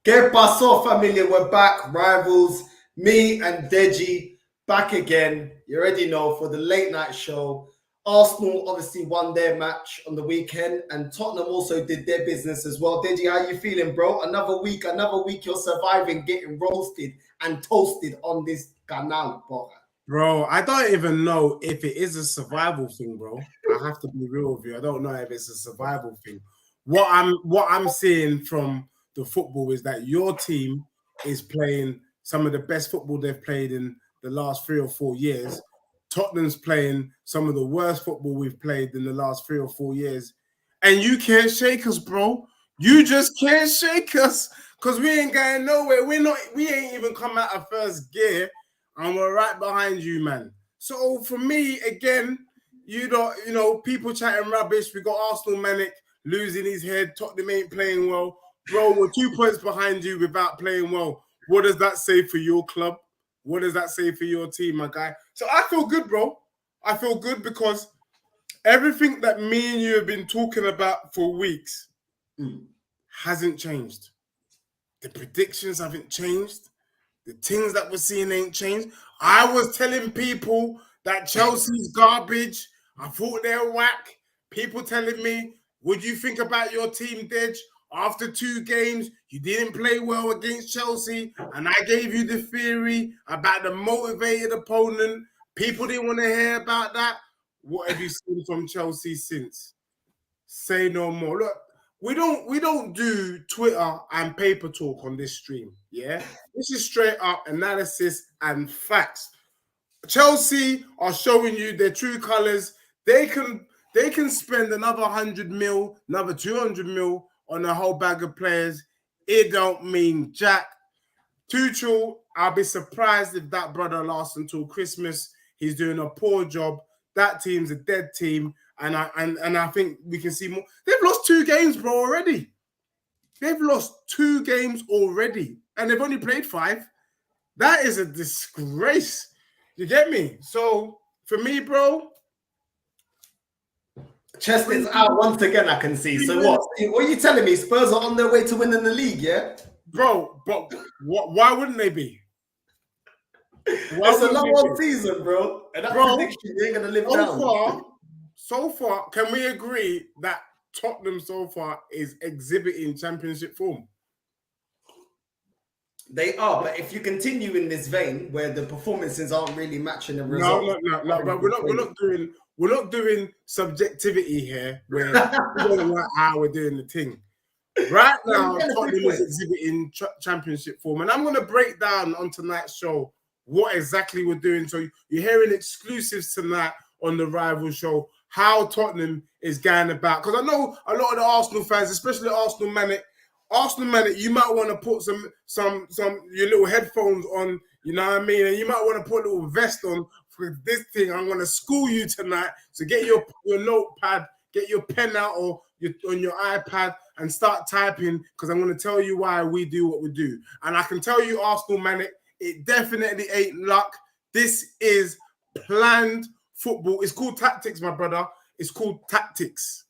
Que paso, familia? We're back, rivals. Me and Deji back again. You already know for the late night show. Arsenal obviously won their match on the weekend, and Tottenham also did their business as well. Deji, how you feeling, bro? Another week. You're surviving, getting roasted and toasted on this canal, bro. Bro, I don't even know if it is a survival thing, bro. I have to be real with you. I don't know if it's a survival thing. What I'm seeing from the football is that your team is playing some of the best football they've played in the last 3 or 4 years. Tottenham's playing some of the worst football we've played in the last 3 or 4 years. And you can't shake us, bro. You just can't shake us because we ain't going nowhere. We ain't even come out of first gear and we're right behind you, man. So for me, again, people chatting rubbish. We got Arsenal Manic losing his head. Tottenham ain't playing well. Bro, we're 2 points behind you without playing well. What does that say for your club? What does that say for your team, my guy? So I feel good, bro. I feel good because everything that me and you have been talking about for weeks hasn't changed. The predictions haven't changed. The things that we're seeing ain't changed. I was telling people that Chelsea's garbage. I thought they're whack. People telling me, what do you think about your team, Dej? After 2 games, you didn't play well against Chelsea. And I gave you the theory about the motivated opponent. People didn't want to hear about that. What have you seen from Chelsea since? Say no more. Look, we don't do Twitter and paper talk on this stream. Yeah, this is straight up analysis and facts. Chelsea are showing you their true colors. They can spend another 100 mil, another 200 mil on a whole bag of players. It don't mean jack. Tuchel, I'll be surprised if that brother lasts until Christmas. He's doing a poor job. That team's a dead team. And I think we can see more. They've lost 2 games, bro, already. They've lost 2 games already. And they've only played 5. That is a disgrace. You get me? So, for me, bro. Chest is out once again, I can see. So what? What are you telling me? Spurs are on their way to winning the league, yeah? Bro, but why wouldn't they be? It's a long season, bro. And that prediction, you ain't going to live down. So far, can we agree that Tottenham so far is exhibiting championship form? They are, but if you continue in this vein where the performances aren't really matching the results. No, but we're not doing subjectivity here where we don't like how we're doing the thing. Right now, Tottenham is exhibiting championship form, and I'm going to break down on tonight's show what exactly we're doing. So you're hearing exclusives tonight on the Rival Show, how Tottenham is going about. Because I know a lot of the Arsenal fans, especially Arsenal Manic, you might want to put some your little headphones on, you know what I mean? And you might want to put a little vest on for this thing. I'm going to school you tonight. So get your notepad, get your pen out or on your iPad and start typing, because I'm going to tell you why we do what we do. And I can tell you, Arsenal Manic, it definitely ain't luck. This is planned football. It's called tactics, my brother. It's called tactics.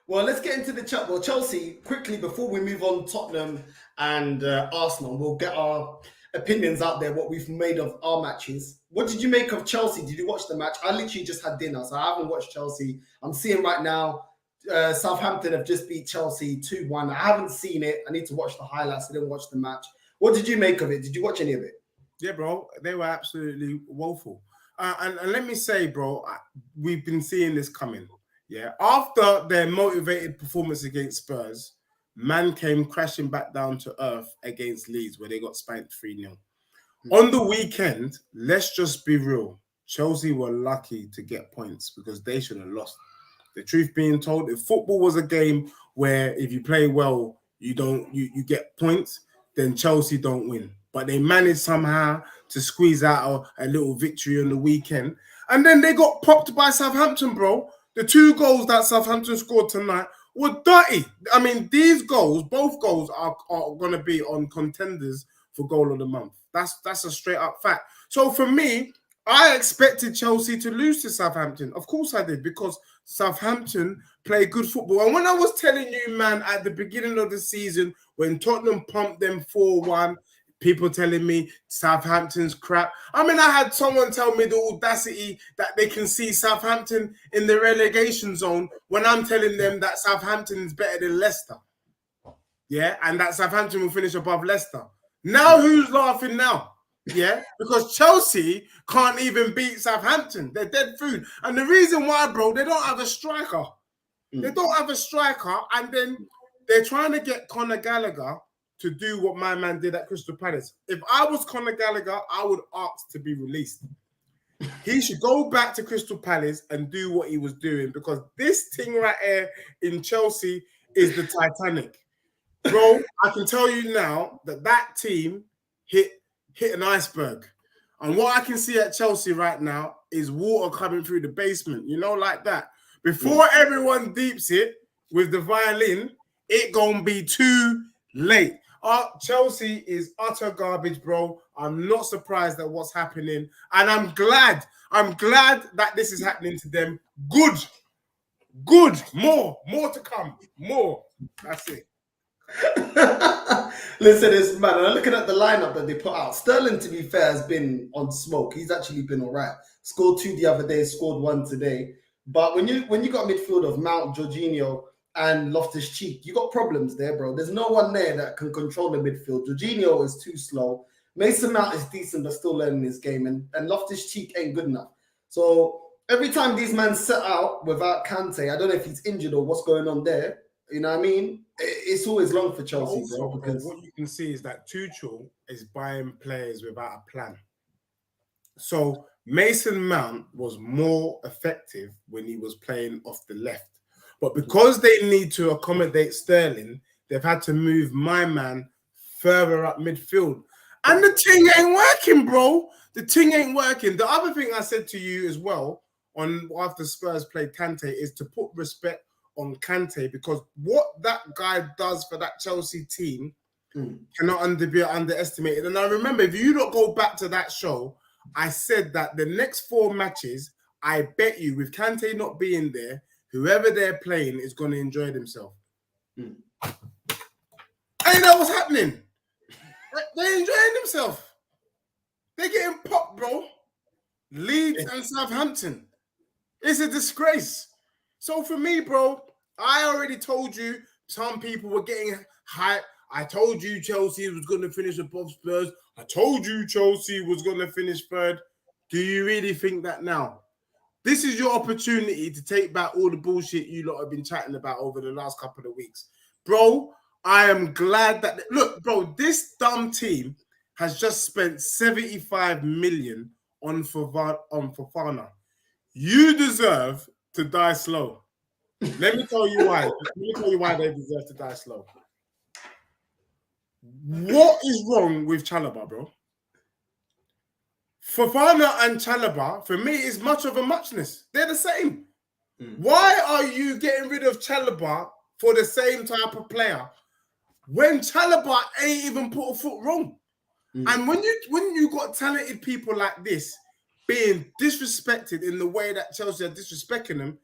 Well, let's get into the chat. Well, Chelsea, quickly, before we move on, Tottenham and Arsenal, we'll get our opinions out there, what we've made of our matches. What did you make of Chelsea? Did you watch the match? I literally just had dinner, so I haven't watched Chelsea. I'm seeing right now, Southampton have just beat Chelsea 2-1. I haven't seen it. I need to watch the highlights. I didn't watch the match. What did you make of it? Did you watch any of it? Yeah, bro. They were absolutely woeful. And let me say, bro, we've been seeing this coming. Yeah. After their motivated performance against Spurs, man came crashing back down to earth against Leeds, where they got spanked 3-0. On the weekend, let's just be real. Chelsea were lucky to get points because they should have lost. The truth being told, if football was a game where if you play well, you get points, then Chelsea don't win. But they managed somehow to squeeze out a little victory on the weekend. And then they got popped by Southampton, bro. The 2 goals that Southampton scored tonight were dirty. I mean, these goals, both goals are going to be on contenders for goal of the month. That's a straight up fact. So for me, I expected Chelsea to lose to Southampton. Of course I did, because Southampton play good football. And when I was telling you, man, at the beginning of the season, when Tottenham pumped them 4-1, people telling me Southampton's crap. I mean, I had someone tell me the audacity that they can see Southampton in the relegation zone when I'm telling them that Southampton is better than Leicester. Yeah, and that Southampton will finish above Leicester. Now who's laughing now? Yeah, because Chelsea can't even beat Southampton. They're dead food. And the reason why, bro, they don't have a striker. They don't have a striker, and then they're trying to get Conor Gallagher to do what my man did at Crystal Palace. If I was Conor Gallagher, I would ask to be released. He should go back to Crystal Palace and do what he was doing, because this thing right here in Chelsea is the Titanic. Bro, I can tell you now that team hit an iceberg. And what I can see at Chelsea right now is water coming through the basement, you know, like that. Before everyone deeps it with the violin, it gonna be too late. Chelsea is utter garbage, bro. I'm not surprised at what's happening. And I'm glad that this is happening to them. Good. More to come. More. That's it. Listen, it's man. I'm looking at the lineup that they put out. Sterling, to be fair, has been on smoke. He's actually been all right. Scored 2 the other day, scored 1 today. But when you got a midfield of Mount, Jorginho, and Loftus-Cheek, you got problems there, bro. There's no one there that can control the midfield. Jorginho is too slow. Mason Mount is decent, but still learning his game, and Loftus-Cheek ain't good enough. So every time these men set out without Kante, I don't know if he's injured or what's going on there. You know what I mean? It's always long for Chelsea, also, bro. Because what you can see is that Tuchel is buying players without a plan. So Mason Mount was more effective when he was playing off the left. But because they need to accommodate Sterling, they've had to move my man further up midfield. And the thing ain't working, bro. The thing ain't working. The other thing I said to you as well after Spurs played Kante is to put respect on Kante, because what that guy does for that Chelsea team cannot be underestimated. And I remember, if you don't go back to that show, I said that the next 4 matches, I bet you, with Kante not being there, whoever they're playing is going to enjoy themselves. And you know what's happening? They're enjoying themselves. They're getting popped, bro. Leeds and Southampton. It's a disgrace. So for me, bro, I already told you some people were getting hyped. I told you Chelsea was going to finish above Spurs. I told you Chelsea was going to finish 3rd. Do you really think that now? This is your opportunity to take back all the bullshit you lot have been chatting about over the last couple of weeks. Bro, I am glad that... Look, bro, this dumb team has just spent 75 million on Fofana. You deserve to die slow. Let me tell you why. Let me tell you why they deserve to die slow. What is wrong with Chalobah, bro? Fofana and Chalobah, for me, is much of a muchness. They're the same. Why are you getting rid of Chalobah for the same type of player when Chalobah ain't even put a foot wrong? And when you got talented people like this being disrespected in the way that Chelsea are disrespecting them,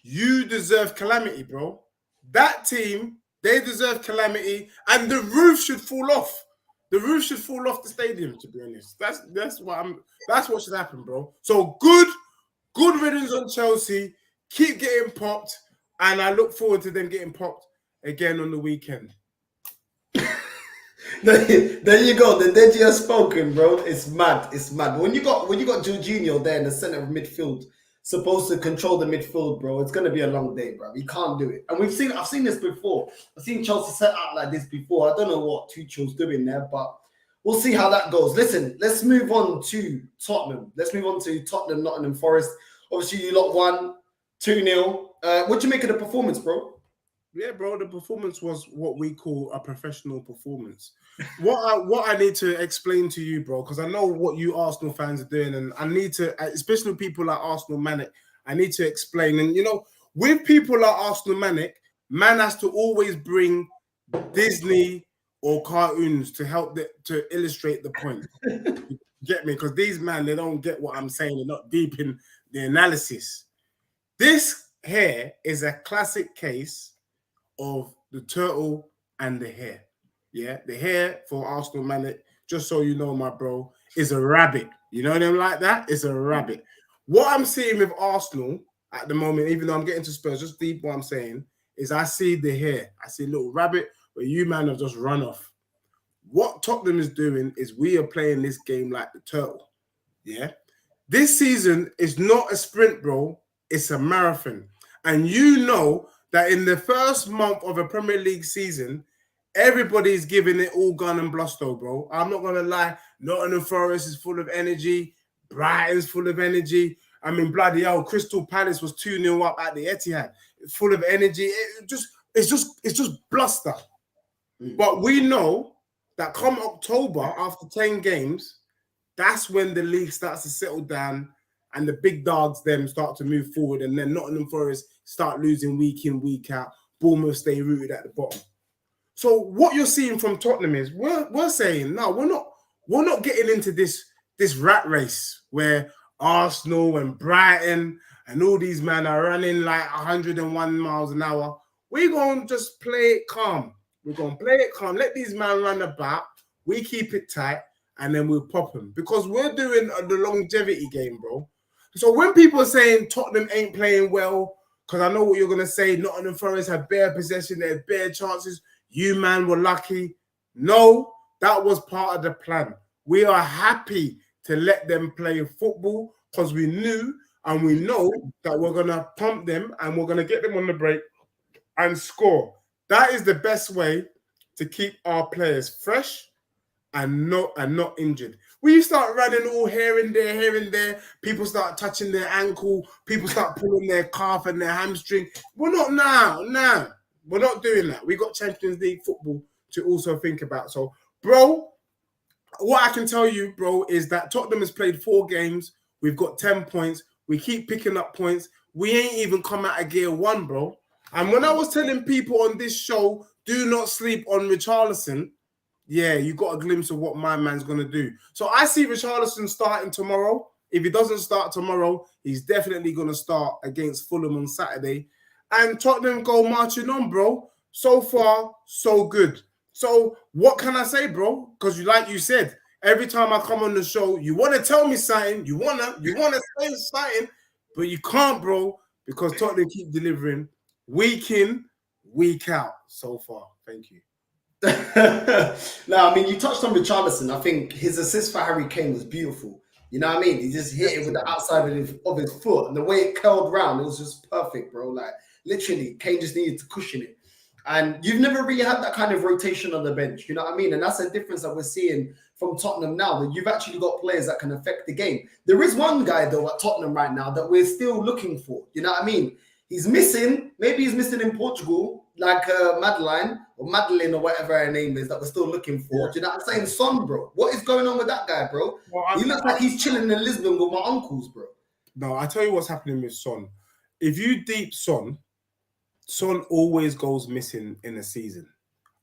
you deserve calamity, bro. That team, they deserve calamity, and the roof should fall off. The roof should fall off the stadium, to be honest. That's what should happen, bro. So good riddance on Chelsea. Keep getting popped, and I look forward to them getting popped again on the weekend. There you go. The dead you have spoken, bro. It's mad. It's mad. When you got Jorginho there in the center of midfield, supposed to control the midfield, bro, it's gonna be a long day, bro. You can't do it. And I've seen this before. I've seen Chelsea set out like this before. I don't know what Tuchel's doing there, but we'll see how that goes. Listen, let's move on to Tottenham. Let's move on to Tottenham, Nottingham Forest. Obviously, you lot won 2-0. What do you make of the performance, bro? Yeah, bro, the performance was what we call a professional performance. What I need to explain to you, bro, because I know what you Arsenal fans are doing, and I need to, especially people like Arsenal Manic, I need to explain. And, you know, with people like Arsenal Manic, man has to always bring Disney or cartoons to help to illustrate the point. You get me? Because these man, they don't get what I'm saying. They're not deep in the analysis. This here is a classic case of the turtle and the hare. Yeah, the hare for Arsenal man, just so you know, my bro, is a rabbit. You know them like that? It's a rabbit. What I'm seeing with Arsenal at the moment, even though I'm getting to Spurs, just deep what I'm saying, is I see the hare. I see a little rabbit, but you man have just run off. What Tottenham is doing is we are playing this game like the turtle. Yeah. This season is not a sprint, bro. It's a marathon. And you know that in the first month of a Premier League season, everybody's giving it all gun and bluster, bro. I'm not going to lie. Nottingham Forest is full of energy. Brighton's full of energy. I mean, bloody hell, Crystal Palace was 2-0 up at the Etihad. It's full of energy. It's just bluster. But we know that come October, after 10 games, that's when the league starts to settle down and the big dogs then start to move forward, and then Nottingham Forest start losing week in, week out. Bournemouth stay rooted at the bottom. So what you're seeing from Tottenham is we're saying, no, we're not getting into this rat race where Arsenal and Brighton and all these men are running like 101 miles an hour. We're going to just play it calm. We're going to play it calm. Let these men run about. We keep it tight. And then we'll pop them because we're doing the longevity game, bro. So when people are saying Tottenham ain't playing well, because I know what you're gonna say, Nottingham Forest had bare possession, they had bare chances. You man were lucky. No, that was part of the plan. We are happy to let them play football because we knew and we know that we're gonna pump them and we're gonna get them on the break and score. That is the best way to keep our players fresh and not injured. When you start running all here and there, people start touching their ankle, people start pulling their calf and their hamstring. We're not now. We're not doing that. We got Champions League football to also think about. So, bro, what I can tell you, bro, is that Tottenham has played 4 games. We've got 10 points. We keep picking up points. We ain't even come out of gear 1, bro. And when I was telling people on this show, do not sleep on Richarlison, yeah, you got a glimpse of what my man's going to do. So I see Richarlison starting tomorrow. If he doesn't start tomorrow, he's definitely going to start against Fulham on Saturday. And Tottenham go marching on, bro. So far, so good. So what can I say, bro? Because like you said, every time I come on the show, you want to tell me something. You want to say something, but you can't, bro, because Tottenham keep delivering week in, week out so far. Thank you. No, I mean, you touched on Richarlison. I think his assist for Harry Kane was beautiful. You know what I mean? He just hit it with the outside of his foot, and the way it curled round, it was just perfect, bro. Like, literally, Kane just needed to cushion it. And you've never really had that kind of rotation on the bench, you know what I mean? And that's a difference that we're seeing from Tottenham now, that you've actually got players that can affect the game. There is one guy, though, at Tottenham right now that we're still looking for, you know what I mean? He's missing, maybe he's missing in Portugal, like Madeline or whatever her name is, that we're still looking for. Do you know what I'm saying? Son, bro. What is going on with that guy, bro? Well, he looks like he's chilling in Lisbon with my uncles, bro. No, I tell you what's happening with Son. If you deep Son always goes missing in a season.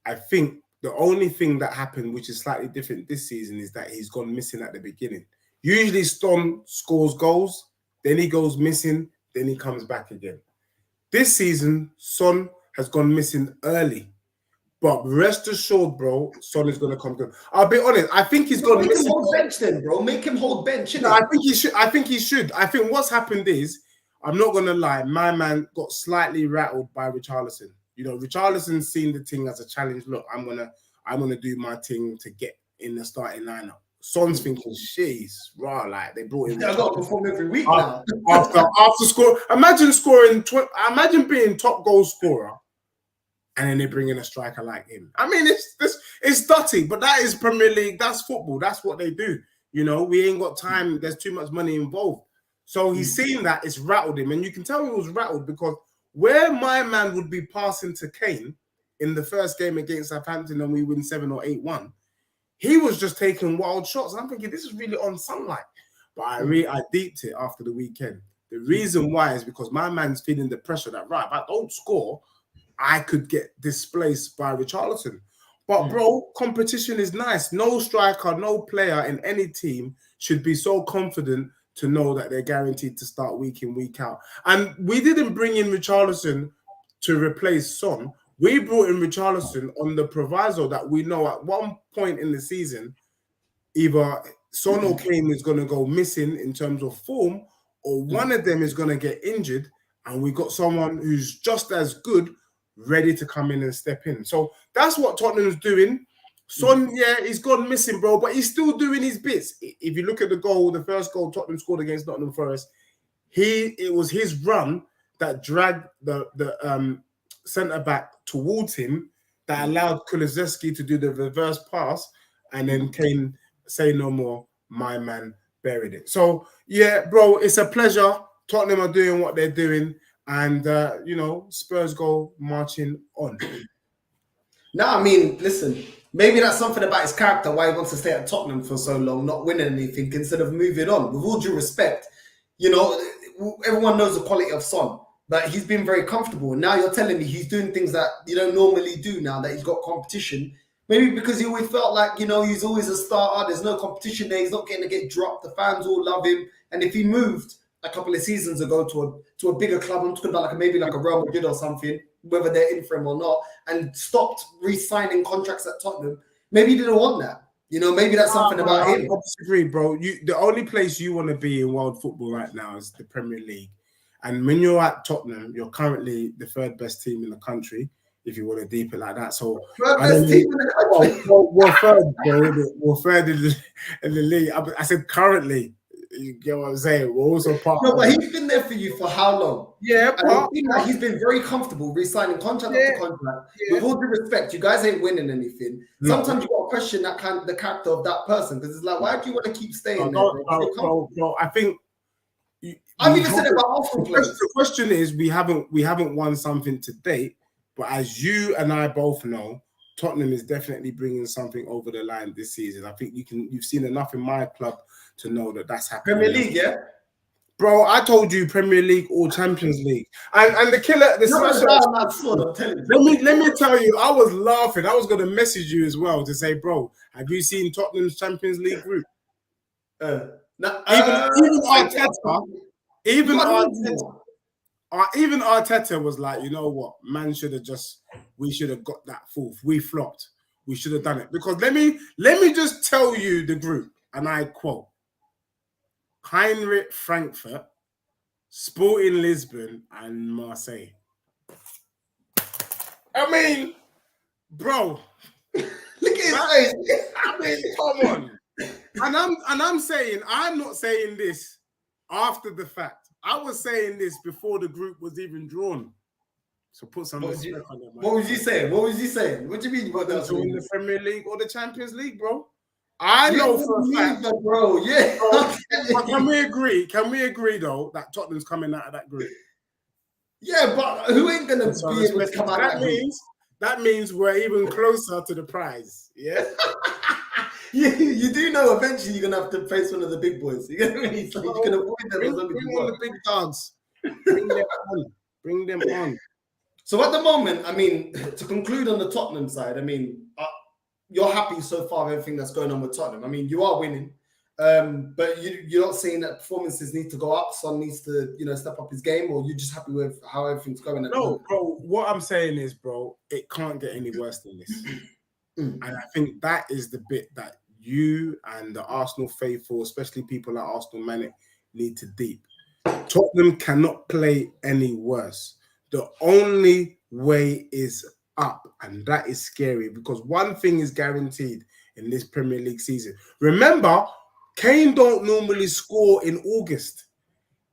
I think the only thing that happened, which is slightly different this season, is that he's gone missing at the beginning. Usually Son scores goals, then he goes missing, then he comes back again. This season, Son has gone missing early. But rest assured, bro, Son is going to come good. I'll be honest. I think he's gone missing. Make him hold bench then, bro. Make him hold bench. No, I think he should. I think what's happened is, I'm not going to lie, my man got slightly rattled by Richarlison. You know, Richarlison's seen the thing as a challenge. Look, I'm gonna do my thing to get in the starting lineup. Son's thinking, sheesh, raw, like they brought him. I got to perform every week now. After score, imagine being top goal scorer, and then they bring in a striker like him. I mean, it's dirty, but that is Premier League. That's football. That's what they do. You know, we ain't got time. There's too much money involved. So he's seen that, it's rattled him, and you can tell he was rattled because where my man would be passing to Kane in the first game against Southampton and we win 7 or 8-1. He was just taking wild shots. I'm thinking, this is really on sunlight. But I deeped it after the weekend. The reason why is because my man's feeling the pressure that, right, if I don't score, I could get displaced by Richarlison. But, bro, competition is nice. No striker, no player in any team should be so confident to know that they're guaranteed to start week in, week out. And we didn't bring in Richarlison to replace Son. We brought in Richarlison on the proviso that we know at one point in the season, either Son or Kane is going to go missing in terms of form, or one of them is going to get injured, and we got someone who's just as good ready to come in and step in. So that's what Tottenham's doing. Son, yeah, he's gone missing, bro, but he's still doing his bits. If you look at the goal, the first goal Tottenham scored against Nottingham Forest, it was his run that dragged the centre-back towards him that allowed Kulusevski to do the reverse pass, and then Kane, say no more, my man buried it. So, yeah, bro, it's a pleasure. Tottenham are doing what they're doing, and, Spurs go marching on. No, I mean, listen, maybe that's something about his character, why he wants to stay at Tottenham for so long, not winning anything, instead of moving on. With all due respect, everyone knows the quality of Son, but he's been very comfortable. Now you're telling me he's doing things that you don't normally do now that he's got competition. Maybe because he always felt like, he's always a starter. There's no competition there. He's not getting to get dropped. The fans all love him. And if he moved a couple of seasons ago to a bigger club, I'm talking about maybe like a Real Madrid or something, whether they're in for him or not, and stopped re-signing contracts at Tottenham, maybe he didn't want that. Maybe that's something about him. I disagree, bro. The only place you want to be in world football right now is the Premier League. And when you're at Tottenham, you're currently the third best team in the country, if you want to deep it like that. So third best team in the country. We're third, bro. We're third in the league. I said currently. You get what I'm saying? We're also part. No, but he's been there for you for how long? Yeah, he's been very comfortable re-signing contract after contract. Yeah. With all due respect, you guys ain't winning anything. Sometimes you got to question the character of that person, because it's like, why do you want to keep staying there? No, I think. I've even said it about Arsenal players. The question is, we haven't won something to date, but as you and I both know, Tottenham is definitely bringing something over the line this season. I think you've seen enough in my club to know that that's happening. Premier League, yeah? Bro, I told you Premier League or Champions League. And the killer, let me tell you, I was laughing. I was going to message you as well to say, bro, have you seen Tottenham's Champions League group? Even Arteta was like, you know what, man we should have got that fourth. We flopped. We should have done it. Because let me just tell you the group, and I quote: Heinrich Frankfurt, Sporting Lisbon, and Marseille. I mean, bro, look at his face. I mean, come on. And I'm saying, I'm not saying this after the fact. I was saying this before the group was even drawn. So put some respect on it, man. What was you saying? What do you mean you got that to win the Premier League or the Champions League, bro? I know for a fact, bro. Yeah. Can we agree? Can we agree though that Tottenham's coming out of that group? Yeah, but who ain't gonna be able to come out of that group? That means we're even closer to the prize. Yeah. You do know eventually you're gonna have to face one of the big boys. You know what I mean? So you can avoid them. Bring on the big dogs. Bring them on. So at the moment, I mean, to conclude on the Tottenham side, I mean, you're happy so far with everything that's going on with Tottenham. I mean, you are winning, but you're not saying that performances need to go up. Son needs to, step up his game, or you're just happy with how everything's going. No, bro. What I'm saying is, bro, it can't get any worse than this. And I think that is the bit that you and the Arsenal faithful, especially people like Arsenal Manic, need to deep. Tottenham cannot play any worse. The only way is up, and that is scary, because one thing is guaranteed in this Premier League season. Remember, Kane don't normally score in August.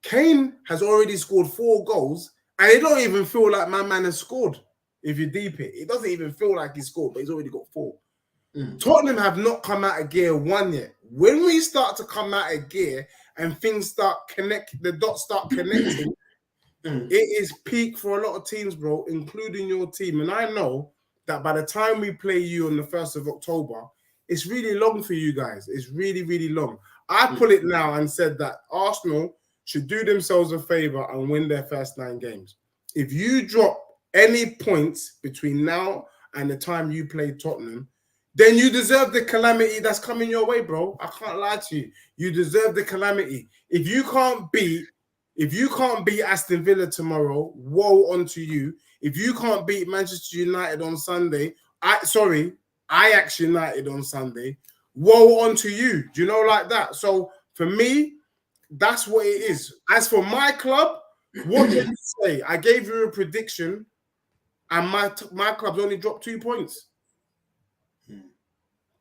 Kane has already scored 4 goals, and it don't even feel like my man has scored. If you deep it doesn't even feel like he scored, but he's already got 4. Tottenham have not come out of gear 1 yet. When we start to come out of gear and things the dots start connecting, it is peak for a lot of teams, bro, including your team. And I know that by the time we play you on the 1st of October, it's really long for you guys. It's really, really long. I put it now and said that Arsenal should do themselves a favor and win their first 9 games. If you drop any points between now and the time you play Tottenham, then you deserve the calamity that's coming your way, bro. I can't lie to you. You deserve the calamity. If you can't beat Aston Villa tomorrow, woe unto you. If you can't beat Manchester United on Sunday, Ajax United on Sunday, woe unto you. Do you know, like that? So for me, that's what it is. As for my club, what can you say? I gave you a prediction, and my club's only dropped 2 points.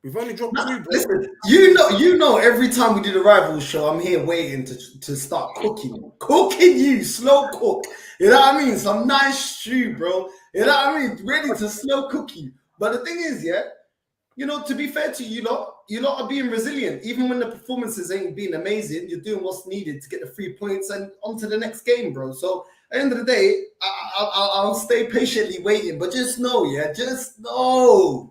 We've only dropped 2. Listen, you know. Every time we do the rival show, I'm here waiting to start cooking you, slow cook. You know what I mean? Some nice stew, bro. You know what I mean? Ready to slow cook you. But the thing is, yeah, you know, to be fair to you lot are being resilient. Even when the performances ain't being amazing, you're doing what's needed to get the 3 points and on to the next game, bro. So at the end of the day, I'll stay patiently waiting. But just know,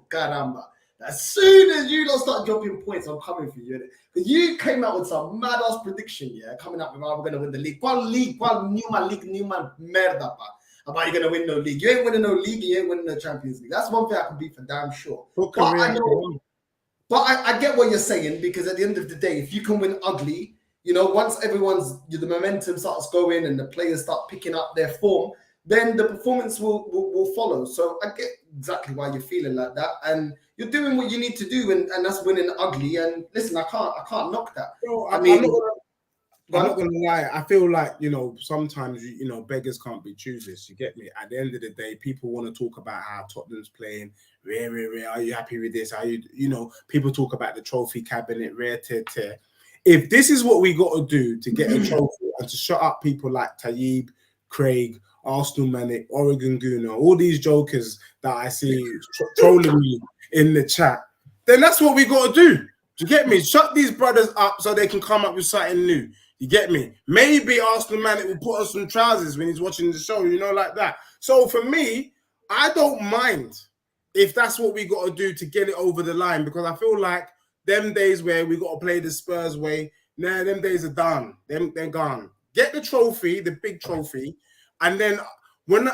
caramba. As soon as you lot start dropping points, I'm coming for you. Because you came out with some mad-ass prediction, yeah, coming up with how we're going to win the league. Qual Newman, merda, pa. About you're going to win no league. You ain't winning no league, you ain't winning no Champions League. That's one thing I can be for damn sure. But I get what you're saying, because at the end of the day, if you can win ugly, you know, once the momentum starts going and the players start picking up their form, then the performance will follow. So I get exactly why you're feeling like that, and you're doing what you need to do, and that's winning ugly. And listen, I can't knock that. No, I'm not gonna lie. I feel like, you know, sometimes you know, beggars can't be choosers. You get me? At the end of the day, people want to talk about how Tottenham's playing. Are you happy with this? Are you know? People talk about the trophy cabinet. Tear. If this is what we got to do to get a trophy and to shut up people like Tayyib, Craig, Arsenal Manic, Oregon Guna, all these jokers that I see trolling me in the chat, then that's what we got to do. Do you get me? Shut these brothers up so they can come up with something new. You get me? Maybe Arsenal Manic will put on some trousers when he's watching the show, you know, like that. So for me, I don't mind if that's what we got to do to get it over the line, because I feel like them days where we got to play the Spurs way, them days are done. They're gone. Get the trophy, the big trophy, and then when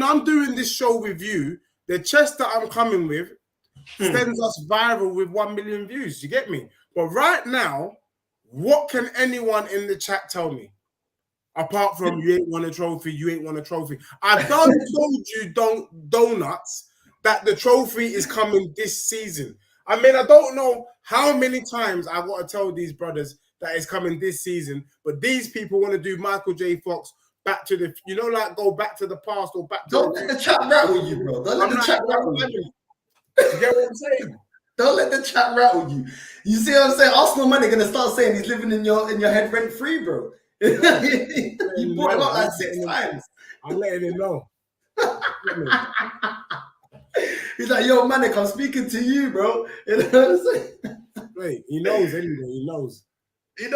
I'm doing this show with you, the chest that I'm coming with sends us viral with 1 million views. You get me? But right now, what can anyone in the chat tell me? Apart from you ain't won a trophy, you ain't won a trophy. I've told you donuts that the trophy is coming this season. I mean, I don't know how many times I got to tell these brothers that it's coming this season, but these people want to do Michael J. Fox back to the, you know, like go back to the past or back to Don't let the chat rattle you, bro. Don't let the chat rattle you. You get what I'm saying? Don't let the chat rattle you. You see what I'm saying? Arsenal Money gonna start saying he's living in your head rent free, bro. You brought him up like 6 times. I'm letting him know. He's like, yo, Manic, I'm speaking to you, bro. You know what I'm saying? Wait, he knows anyway. He knows. He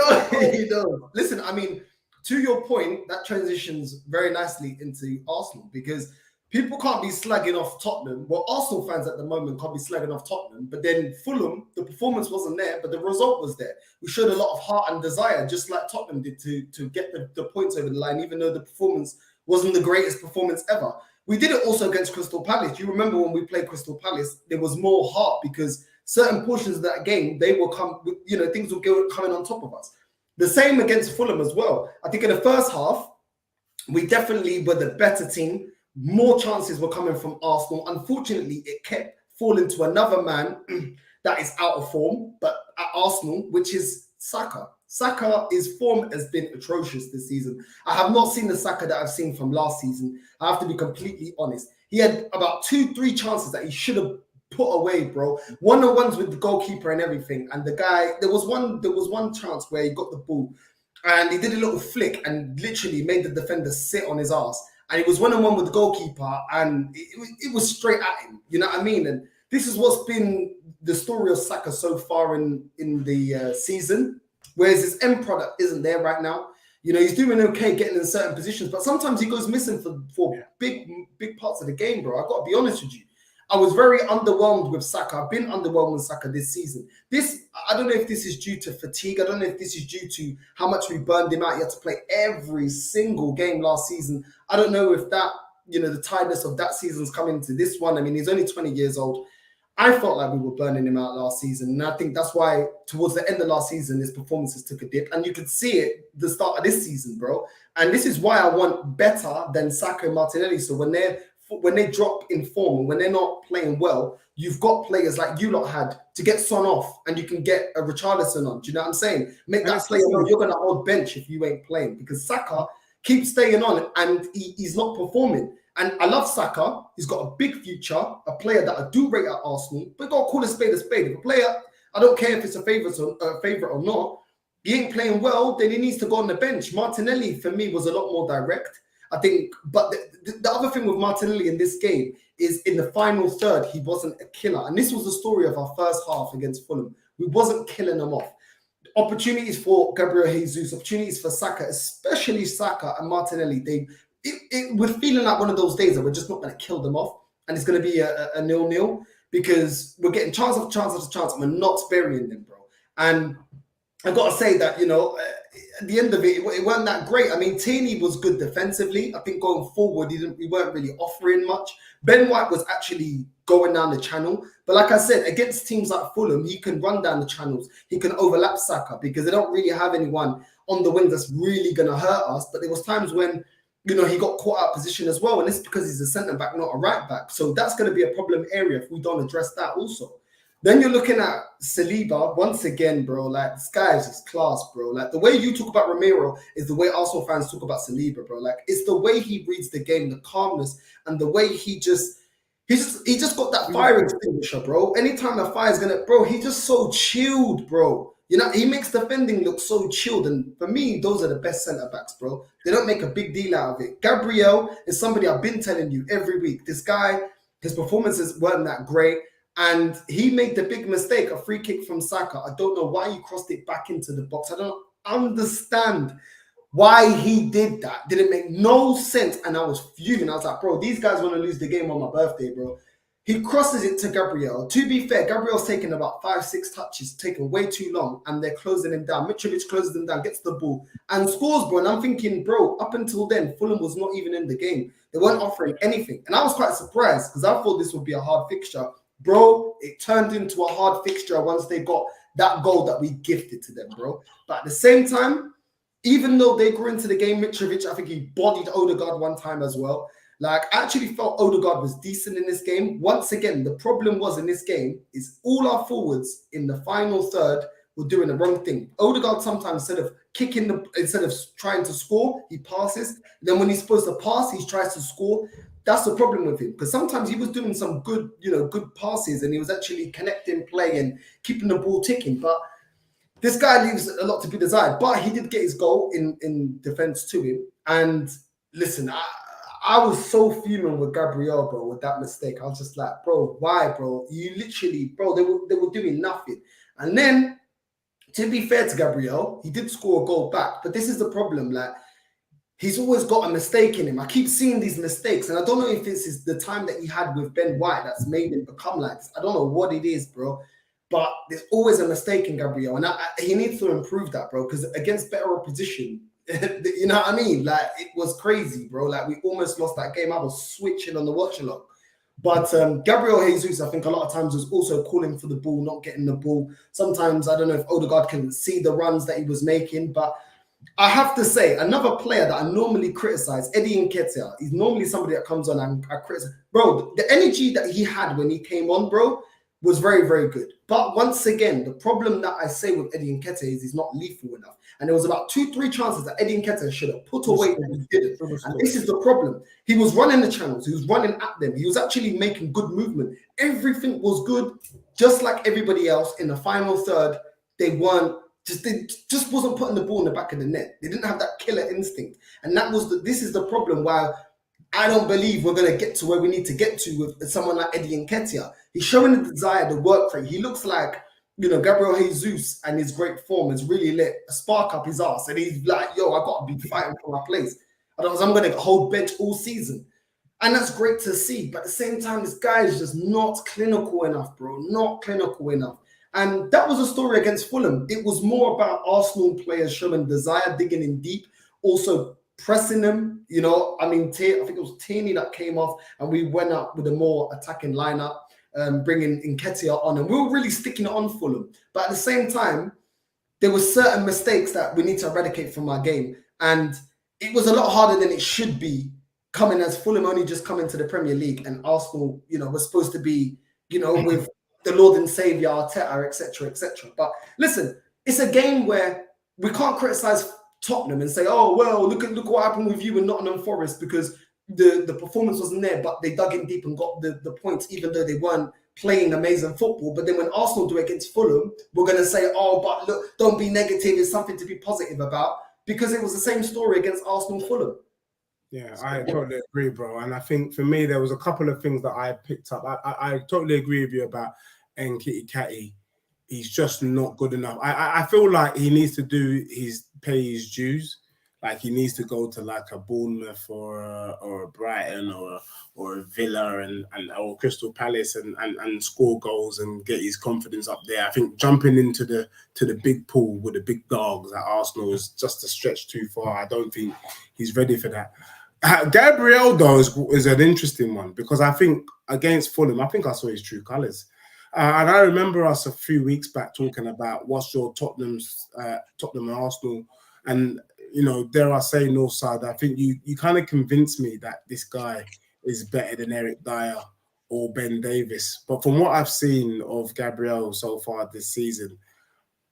knows. Listen, I mean, to your point, that transitions very nicely into Arsenal, because people can't be slagging off Tottenham. Well, Arsenal fans at the moment can't be slagging off Tottenham, but then Fulham, the performance wasn't there, but the result was there. We showed a lot of heart and desire, just like Tottenham did, to get the points over the line, even though the performance wasn't the greatest performance ever. We did it also against Crystal Palace. You remember when we played Crystal Palace, there was more heart, because certain portions of that game, they will come, you know, things will go coming on top of us. The same against Fulham as well. I think in the first half, we definitely were the better team. More chances were coming from Arsenal. Unfortunately, it kept falling to another man that is out of form, but at Arsenal, which is Saka. His form has been atrocious this season. I have not seen the Saka that I've seen from last season. I have to be completely honest. He had about 2-3 chances that he should have put away, bro. One-on-ones with the goalkeeper and everything. And the guy, there was one chance where he got the ball and he did a little flick and literally made the defender sit on his ass. And it was one-on-one with the goalkeeper, and it was straight at him. You know what I mean? And this is what's been the story of Saka so far in the season. Whereas his end product isn't there right now. You know, he's doing okay getting in certain positions, but sometimes he goes missing for big parts of the game, bro. I got to be honest with you. I was very underwhelmed with Saka. I've been underwhelmed with Saka this season. I don't know if this is due to fatigue. I don't know if this is due to how much we burned him out. He had to play every single game last season. I don't know if that, you know, the tiredness of that season's coming to this one. I mean, he's only 20 years old. I felt like we were burning him out last season. And I think that's why towards the end of last season, his performances took a dip. And you could see it the start of this season, bro. And this is why I want better than Saka and Martinelli. So when they drop in form and when they're not playing well, you've got players like you lot had to get Son off and you can get a Richarlison on. Do you know what I'm saying? Make that player know you're going to hold bench if you ain't playing, because Saka keeps staying on and he's not performing. And I love Saka. He's got a big future, a player that I do rate at Arsenal, but you've got to call a spade a spade. If a player, I don't care if it's a favourite or not, he ain't playing well, then he needs to go on the bench. Martinelli, for me, was a lot more direct, I think. But the other thing with Martinelli in this game is in the final third, he wasn't a killer. And this was the story of our first half against Fulham. We wasn't killing them off. Opportunities for Gabriel Jesus, opportunities for Saka, especially Saka and Martinelli, we're feeling like one of those days that we're just not going to kill them off, and it's going to be a 0-0 because we're getting chance after chance after chance and we're not burying them, bro. And I've got to say that, you know, at the end of it, it weren't that great. I mean, Tierney was good defensively. I think going forward, we weren't really offering much. Ben White was actually going down the channel. But like I said, against teams like Fulham, he can run down the channels. He can overlap Saka because they don't really have anyone on the wing that's really going to hurt us. But there was times when, you know, he got caught out of position as well. And it's because he's a centre-back, not a right-back. So that's going to be a problem area if we don't address that also. Then you're looking at Saliba, once again, bro, like, this guy is just class, bro. Like, the way you talk about Romero is the way Arsenal fans talk about Saliba, bro. Like, it's the way he reads the game, the calmness, and the way he just got that fire extinguisher, bro. Anytime the fire's gonna, bro, he's just so chilled, bro. You know, he makes defending look so chilled. And for me, those are the best centre-backs, bro. They don't make a big deal out of it. Gabriel is somebody I've been telling you every week. This guy, his performances weren't that great. And he made the big mistake, a free kick from Saka. I don't know why he crossed it back into the box. I don't understand why he did that. Didn't make no sense. And I was fuming. I was like, bro, these guys want to lose the game on my birthday, bro. He crosses it to Gabriel. To be fair, Gabriel's taken about 5-6 touches, taken way too long, and they're closing him down. Mitrovic closes him down, gets the ball, and scores, bro. And I'm thinking, bro, up until then, Fulham was not even in the game. They weren't offering anything. And I was quite surprised because I thought this would be a hard fixture. Bro, it turned into a hard fixture once they got that goal that we gifted to them, bro. But at the same time, even though they grew into the game, Mitrovic, I think he bodied Odegaard one time as well. Like, I actually felt Odegaard was decent in this game. Once again, the problem was in this game is all our forwards in the final third were doing the wrong thing. Odegaard sometimes, instead of trying to score, he passes. Then when he's supposed to pass, he tries to score. That's the problem with him, because sometimes he was doing some good, good passes, and he was actually connecting play and keeping the ball ticking. But this guy leaves a lot to be desired. But he did get his goal in defense to him. And listen, I was so fuming with Gabriel, bro, with that mistake. I was just like, bro, why, bro? You literally, bro, they were doing nothing. And then, to be fair to Gabriel, he did score a goal back. But this is the problem, like, he's always got a mistake in him. I keep seeing these mistakes, and I don't know if this is the time that he had with Ben White that's made him become like this. I don't know what it is, bro. But there's always a mistake in Gabriel, and he needs to improve that, bro, because against better opposition, you know what I mean? Like, it was crazy, bro. Like, we almost lost that game. I was switching on the watch along. But Gabriel Jesus, I think a lot of times was also calling for the ball, not getting the ball. Sometimes, I don't know if Odegaard can see the runs that he was making, but I have to say, another player that I normally criticize, Eddie Nketiah, he's normally somebody that comes on and I criticize. Bro, the energy that he had when he came on, bro, was very, very good. But once again, the problem that I say with Eddie Nketiah is he's not lethal enough. And there was about 2-3 chances that Eddie Nketiah should have put away and he didn't. And this is the problem. He was running the channels. He was running at them. He was actually making good movement. Everything was good, just like everybody else. In the final third, they just wasn't putting the ball in the back of the net. They didn't have that killer instinct. And this is the problem why I don't believe we're going to get to where we need to get to with someone like Eddie Nketiah. He's showing the desire, the work rate. He looks like, Gabriel Jesus and his great form has really lit a spark up his ass. And he's like, yo, I got to be fighting for my place. Otherwise, I'm going to hold bench all season. And that's great to see. But at the same time, this guy is just not clinical enough, bro. Not clinical enough. And that was a story against Fulham. It was more about Arsenal players showing desire, digging in deep, also pressing them. I mean, I think it was Tierney that came off and we went up with a more attacking lineup. bringing Nketiah on, and we were really sticking it on Fulham. But at the same time, there were certain mistakes that we need to eradicate from our game, and it was a lot harder than it should be coming as Fulham only just come into the Premier League, and Arsenal, was supposed to be, with the Lord and Savior Arteta, etc., etc. But listen, it's a game where we can't criticize Tottenham and say, "Oh well, look what happened with you in Nottingham Forest," because the performance wasn't there, but they dug in deep and got the points, even though they weren't playing amazing football. But then when Arsenal do it against Fulham, we're going to say, "Oh, but look, don't be negative. It's something to be positive about," because it was the same story against Arsenal Fulham. Yeah, I totally agree, bro. And I think for me, there was a couple of things that I picked up. I totally agree with you about Nketiah. He's just not good enough. I feel like he needs to pay his dues. Like he needs to go to like a Bournemouth or a Brighton or a Villa or Crystal Palace and score goals and get his confidence up there. I think jumping into the big pool with the big dogs at Arsenal is just a stretch too far. I don't think he's ready for that. Gabriel, though, is an interesting one because I think against Fulham, I think I saw his true colours. And I remember us a few weeks back talking about what's your Tottenham and Arsenal. And, dare I say, Northside, I think you kind of convinced me that this guy is better than Eric Dyer or Ben Davis. But from what I've seen of Gabriel so far this season,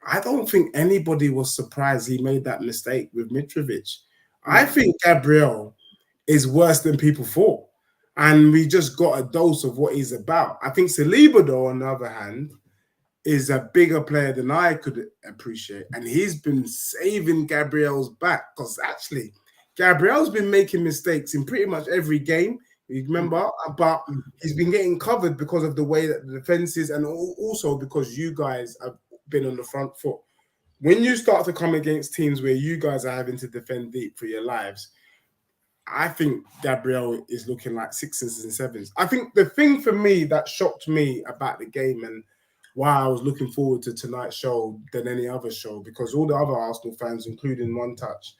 I don't think anybody was surprised he made that mistake with Mitrovic. I think Gabriel is worse than people thought. And we just got a dose of what he's about. I think Saliba, though, on the other hand, is a bigger player than I could appreciate. And he's been saving Gabriel's back because actually, Gabriel's been making mistakes in pretty much every game. You remember? But he's been getting covered because of the way that the defense is and also because you guys have been on the front foot. When you start to come against teams where you guys are having to defend deep for your lives, I think Gabriel is looking like 6s and 7s. I think the thing for me that shocked me about the game and why I was looking forward to tonight's show than any other show, because all the other Arsenal fans, including One Touch,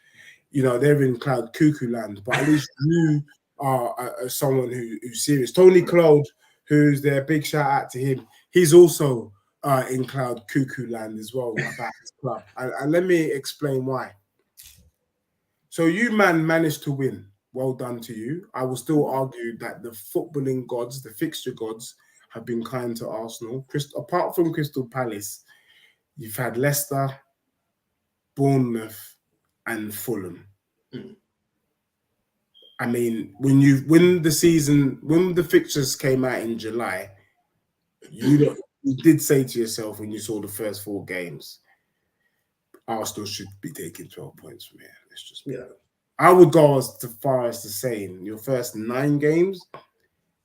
they're in cloud cuckoo land. But at least you are someone who's serious. Tony Claude, who's there, big shout out to him. He's also in cloud cuckoo land as well about his club. And let me explain why. So you managed to win. Well done to you. I will still argue that the footballing gods, the fixture gods, have been kind to Arsenal. Apart from Crystal Palace, you've had Leicester, Bournemouth, and Fulham. I mean, when the fixtures came out in July, you did say to yourself when you saw the first 4 games, Arsenal should be taking 12 points from here. Let's just I would go as far as to say in your first 9 games,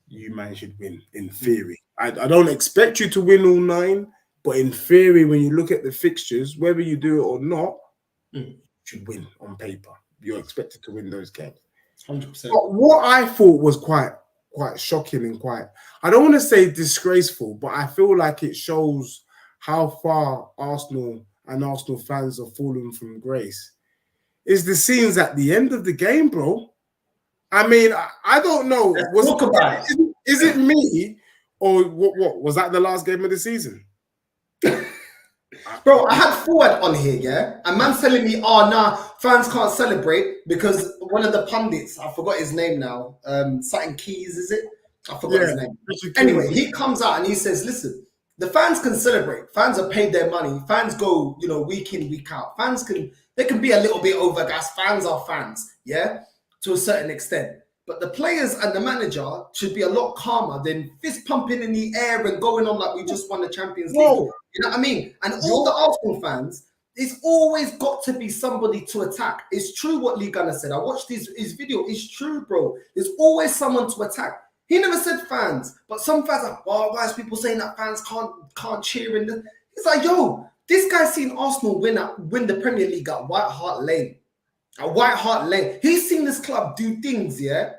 you man should win in theory. I don't expect you to win all 9, but in theory, when you look at the fixtures, whether you do it or not, you should win on paper. You're expected to win those games. 100%. But what I thought was quite shocking and I don't want to say disgraceful, but I feel like it shows how far Arsenal and Arsenal fans have fallen from grace, is the scenes at the end of the game, bro. I mean, I don't know. Is it me or what? Was that the last game of the season? Bro, I had Forward on here, yeah? And man's telling me, fans can't celebrate because one of the pundits, I forgot his name now, something Keys, is it? I forgot his name. Anyway, he comes out and he says, listen, the fans can celebrate. Fans are paid their money. Fans go, week in, week out. They can be a little bit overgassed. Fans are fans, yeah, to a certain extent. But the players and the manager should be a lot calmer than fist pumping in the air and going on like we just won the Champions League. Whoa. You know what I mean? And all the Arsenal fans, it's always got to be somebody to attack. It's true what Lee Gunner said. I watched his video. It's true, bro. There's always someone to attack. He never said fans, but some fans are, why is people saying that fans can't cheer in the... It's like, yo, this guy's seen Arsenal win the Premier League at White Hart Lane. At White Hart Lane. He's seen this club do things, yeah,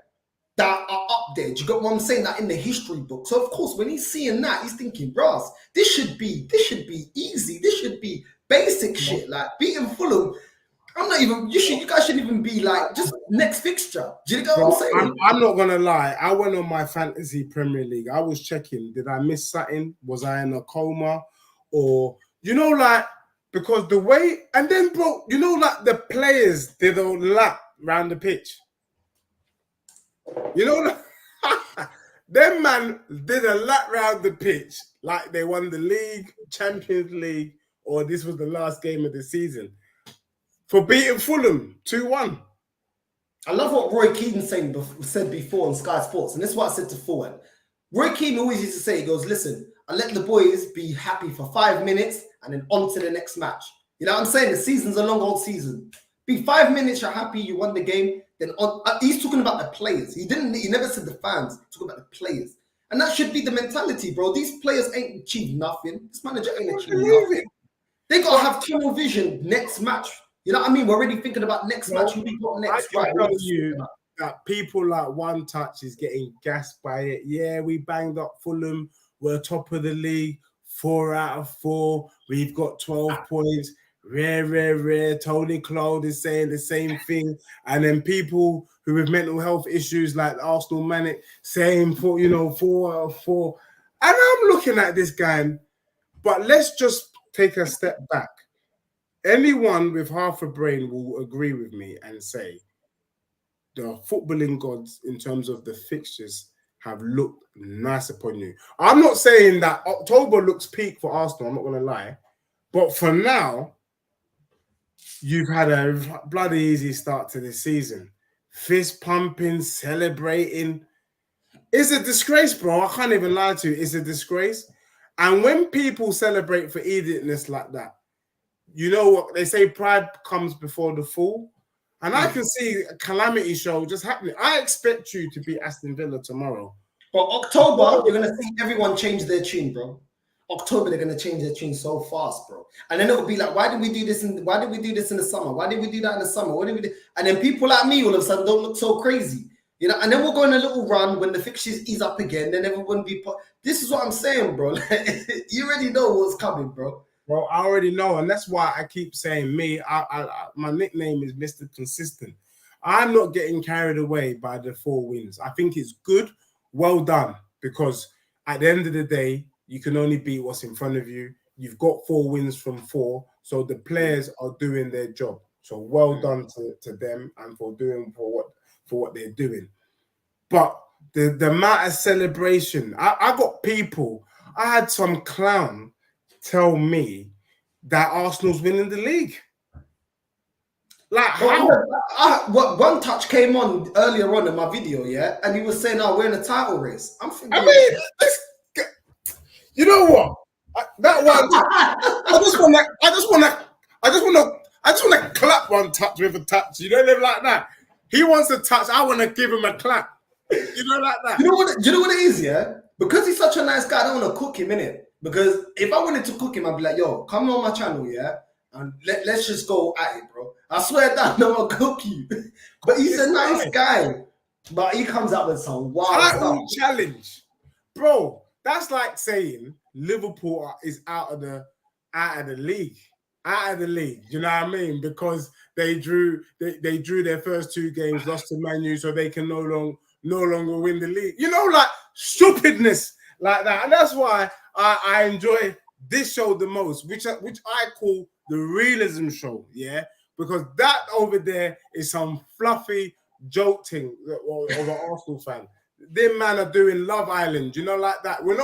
that are up there. Do you get what I'm saying? That in the history book. So of course, when he's seeing that, he's thinking, bros, this should be easy. This should be basic shit. Like beating Fulham. I'm not even. You guys shouldn't even be like just next fixture. Do you get what I'm saying? I'm not gonna lie. I went on my fantasy Premier League. I was checking. Did I miss something? Was I in a coma? Or like because the way and then bro, like the players did a lap round the pitch. Like, them man did a lap round the pitch like they won the league, Champions League, or this was the last game of the season for beating Fulham 2-1. I love what Roy Keane said before on Sky Sports, and this is what I said to Fulham. Roy Keane always used to say, he goes, listen, I let the boys be happy for 5 minutes and then on to the next match. You know what I'm saying? The season's a long old season. Be 5 minutes, you're happy, you won the game. Then on. He's talking about the players. He never said the fans. He's talking about the players. And that should be the mentality, bro. These players ain't achieved nothing. This manager ain't achieved nothing. They got to have tunnel vision next match. You know what I mean? We're already thinking about next match. Who we got next? I can tell you that people like One Touch is getting gassed by it. Yeah, we banged up Fulham. We're top of the league. 4 out of 4. We've got 12 points. Rare. Tony Claude is saying the same thing. And then people who have mental health issues like Arsenal Manic saying 4 out of 4. And I'm looking at this guy, but let's just take a step back. Anyone with half a brain will agree with me and say the footballing gods in terms of the fixtures have looked nice upon you. I'm not saying that October looks peak for Arsenal, I'm not going to lie. But for now, you've had a bloody easy start to the season. Fist pumping, celebrating. It's a disgrace, bro. I can't even lie to you. It's a disgrace. And when people celebrate for idiotness like that, you know what they say, pride comes before the fall. And I can see a calamity show just happening. I expect you to beat Aston Villa tomorrow. But October, you're going to see everyone change their tune, bro. October, they're going to change their tune so fast, bro. And then it'll be like, why did we do this in the summer? Why did we do that in the summer? What did we do? And then people like me all of a sudden don't look so crazy. And then we'll go on a little run when the fixtures ease up again. Then everyone will be... This is what I'm saying, bro. You already know what's coming, bro. Well, I already know, and that's why I keep saying me. My nickname is Mr. Consistent. I'm not getting carried away by the 4 wins. I think it's good, well done, because at the end of the day, you can only beat what's in front of you. You've got 4 wins from 4, so the players are doing their job. So well done to them and for what they're doing. But the amount of celebration, I got people. I had some clown tell me that Arsenal's winning the league. Like how? One Touch came on earlier on in my video, yeah, and he was saying, "Oh, we're in a title race." I'm thinking, you know what? I just want to clap One Touch with a touch. You know, like that. He wants a touch. I want to give him a clap. You know, like that. You know what it is, yeah? Because he's such a nice guy, I don't want to cook him, innit? Because if I wanted to cook him, I'd be like, yo, come on my channel, yeah? And let's just go at it, bro. I swear that no one cook you. But he's a nice guy. But he comes out with some wild stuff. Challenge. Bro, that's like saying Liverpool is out of the league. Out of the league. You know what I mean? Because they drew their first 2 games, lost to Man U, so they can no longer win the league. You know, like stupidness like that. And that's why I enjoy this show the most, which I call the realism show, yeah? Because that over there is some fluffy jolting of an Arsenal fan. Them man are doing Love Island, you know, like that. We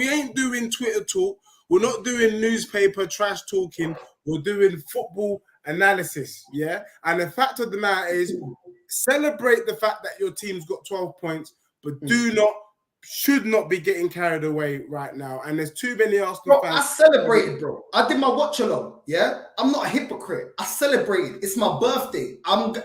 ain't doing Twitter talk. We're not doing newspaper trash talking. We're doing football analysis, yeah? And the fact of the matter is, celebrate the fact that your team's got 12 points, but should not be getting carried away right now. And there's too many Arsenal fans. I celebrated, bro. I did my watch along, yeah? I'm not a hypocrite. I celebrated. It's my birthday. I don't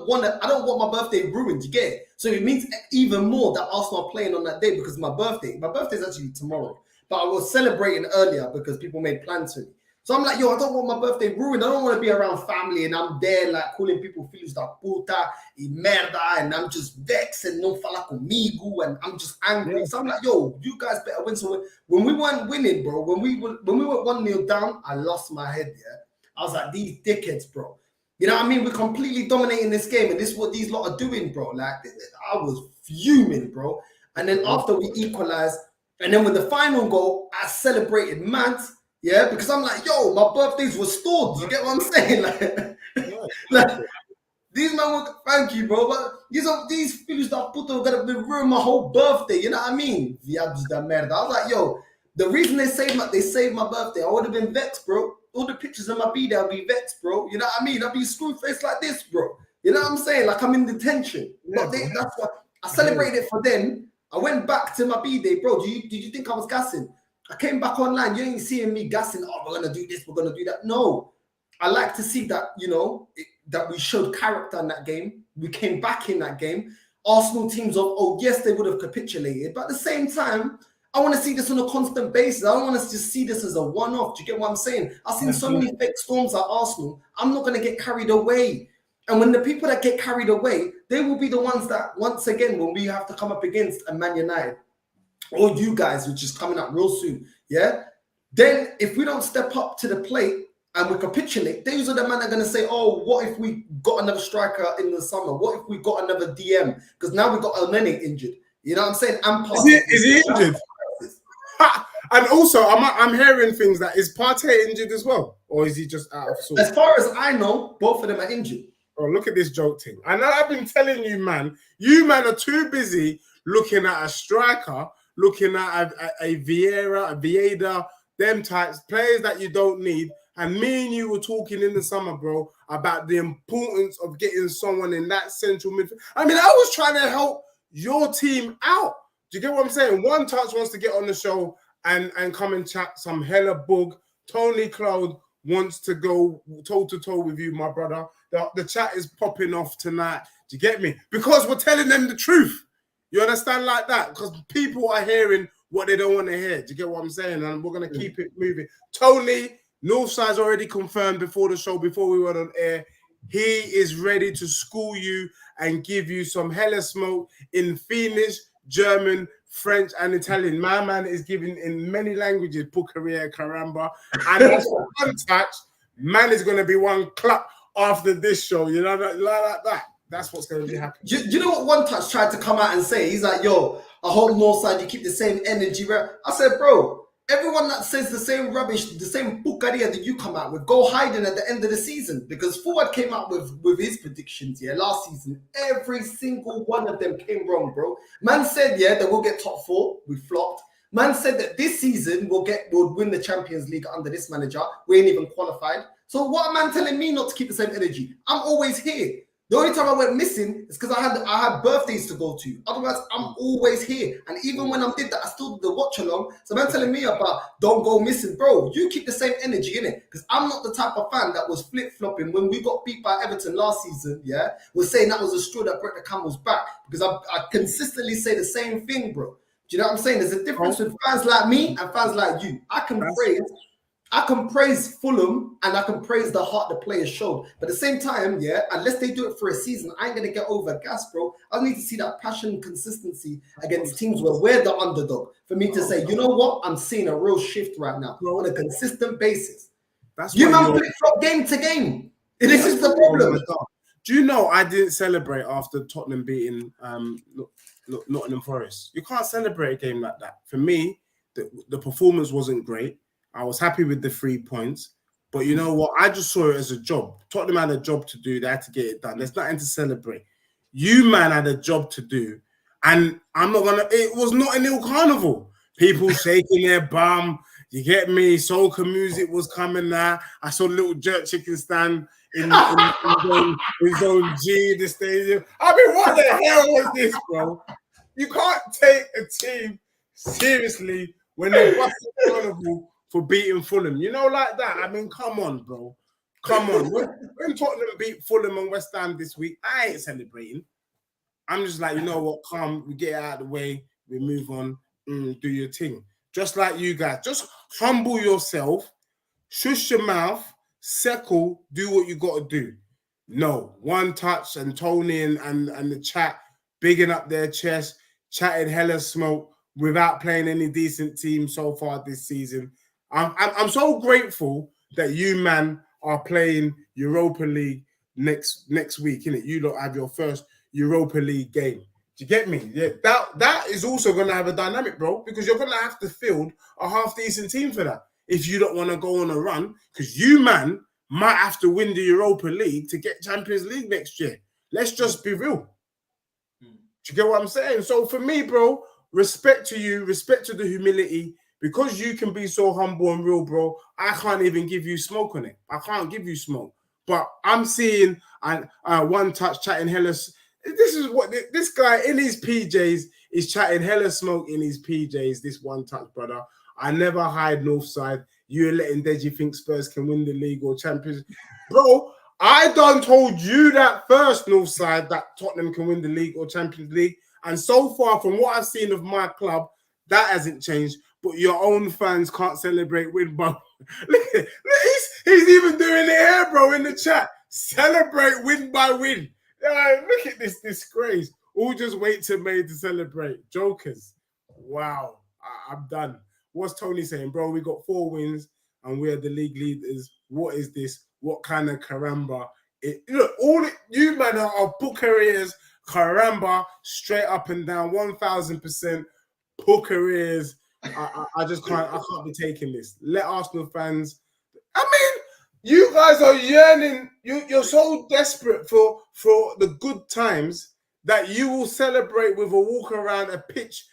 want my birthday ruined, you get it? So it means even more that Arsenal are playing on that day because my birthday. My birthday is actually tomorrow. But I was celebrating earlier because people made plans for me. So I'm like, yo, I don't want my birthday ruined. I don't want to be around family and I'm there like calling people filhos da puta y merda and I'm just vexed and no fala comigo and I'm just angry. Yeah. So I'm like, yo, you guys better win. So when we weren't winning, bro, when we were 1-0 down, I lost my head, yeah. I was like, these dickheads, bro. You know what I mean? We're completely dominating this game, and this is what these lot are doing, bro. Like, I was fuming, bro. And then after we equalized, and then with the final goal, I celebrated mad, yeah, because I'm like, yo, my birthday's restored. You get what I'm saying? Like, these men were, thank you, bro. But these filhos da puta are gonna ruin my whole birthday. You know what I mean? Viados da merda. I was like, yo, the reason they saved my birthday, I would have been vexed, bro. All the pictures of my B-day, I'll be vexed, bro. You know what I mean? I'll be screw faced like this, bro. You know what I'm saying? Like I'm in detention. Yeah, But that's why I celebrated it for them. I went back to my B-day, bro. Did you think I was gassing? I came back online. You ain't seeing me gassing. Oh, we're gonna do this. We're gonna do that. No, I like to see that, you know, that we showed character in that game. We came back in that game. Arsenal teams of, oh, yes, they would have capitulated. But at the same time, I want to see this on a constant basis. I don't want to just see this as a one-off. Do you get what I'm saying? I've seen so many fake storms at Arsenal. I'm not going to get carried away. And when the people that get carried away, they will be the ones that, once again, when we have to come up against a Man United, or you guys, which is coming up real soon, yeah? Then if we don't step up to the plate, and we capitulate, those are the men that are going to say, oh, what if we got another striker in the summer? What if we got another DM? Because now we got Elneny injured. You know what I'm saying? Is he injured? And also, I'm hearing things that is Partey injured as well? Or is he just out of sorts? As far as I know, both of them are injured. Oh, look at this joke thing. And I've been telling you, man are too busy looking at a striker, looking at a Vieira, a Vieda, them types, players that you don't need. And me and you were talking in the summer, bro, about the importance of getting someone in that central midfield. I mean, I was trying to help your team out. Do you get what I'm saying? One Touch wants to get on the show and come and chat some hella bug. Tony Cloud wants to go toe-to-toe with you, my brother. The chat is popping off tonight. Do you get me? Because we're telling them the truth. You understand like that? Because people are hearing what they don't want to hear. Do you get what I'm saying? And we're going to keep it moving. Tony... Northside's already confirmed before the show, before we went on air, he is ready to school you and give you some hella smoke in Finnish, German, French, and Italian. My man is giving in many languages, Pukaria, Caramba. And as for One Touch, man is going to be one clap after this show. You know, like that. That's what's going to be happening. You know what One Touch tried to come out and say? He's like, yo, I hope Northside, you keep the same energy. I said, bro, everyone that says the same rubbish, the same pukaria that you come out with, go hiding at the end of the season. Because Forward came out with his predictions, last season. Every single one of them came wrong, bro. Man said, that we'll get top 4. We flopped. Man said that this season we'll win the Champions League under this manager. We ain't even qualified. So what am man telling me not to keep the same energy? I'm always here. The only time I went missing is because I had birthdays to go to. Otherwise, I'm always here. And even when I did that, I still did the watch along. So man telling me about don't go missing. Bro, you keep the same energy, innit? Because I'm not the type of fan that was flip-flopping when we got beat by Everton last season, was saying that was a straw that broke the camel's back. Because I consistently say the same thing, bro. Do you know what I'm saying? There's a difference with fans like me and fans like you. I can praise Fulham and I can praise the heart the players showed. But at the same time, unless they do it for a season, I ain't going to get over gas, bro. I need to see that passion and consistency against teams where we're the underdog for me to say, you know what? I'm seeing a real shift right now on a consistent basis. You man flip-flop game to game. This is the problem. Do you know I didn't celebrate after Tottenham beating Nottingham Forest? You can't celebrate a game like that. For me, the performance wasn't great. I was happy with the 3 points, but you know what? I just saw it as a job. Tottenham had a job to do. They had to get it done. There's nothing to celebrate. You, man, had a job to do, and it was not a nil carnival. People shaking their bum. You get me? Soca music was coming now. I saw a little jerk chicken stand in zone G, the stadium. I mean, what the hell was this, bro? You can't take a team seriously when they're busting carnival for beating Fulham. You know, like that. I mean, come on, bro. Come on. When Tottenham beat Fulham and West Ham this week, I ain't celebrating. I'm just like, you know what? Come, we get it out of the way. We move on. Do your thing. Just like you guys. Just humble yourself. Shush your mouth. Settle. Do what you got to do. No. One Touch and Tony and the chat bigging up their chest, chatted hella smoke without playing any decent team so far this season. I'm so grateful that you, man, are playing Europa League next week, innit? You lot have your first Europa League game. Do you get me? Yeah, that is also going to have a dynamic, bro, because you're going to have to field a half-decent team for that if you don't want to go on a run, because you, man, might have to win the Europa League to get Champions League next year. Let's just be real. Do you get what I'm saying? So for me, bro, respect to you, respect to the humility. Because you can be so humble and real, bro, I can't even give you smoke on it. I can't give you smoke. But I'm seeing one touch chatting hella. This is what this guy in his PJs is chatting hella smoke in his PJs. This one touch, brother. I never hide Northside. You're letting Deji think Spurs can win the league or Champions. Bro, I done told you that first, Northside, that Tottenham can win the league or Champions League. And so far, from what I've seen of my club, that hasn't changed. But your own fans can't celebrate win, bro. Look, he's even doing it here, bro, in the chat. Celebrate win by win. Look at this disgrace. All just wait till May to celebrate. Jokers. Wow. I'm done. What's Tony saying, bro? We got 4 wins and we're the league leaders. What is this? What kind of caramba? Look, you man are book arrears, caramba, straight up and down, 1,000%. Book arrears. I just can't. I can't be taking this. Let Arsenal fans. I mean, you guys are yearning. You're so desperate for the good times that you will celebrate with a walk around a pitch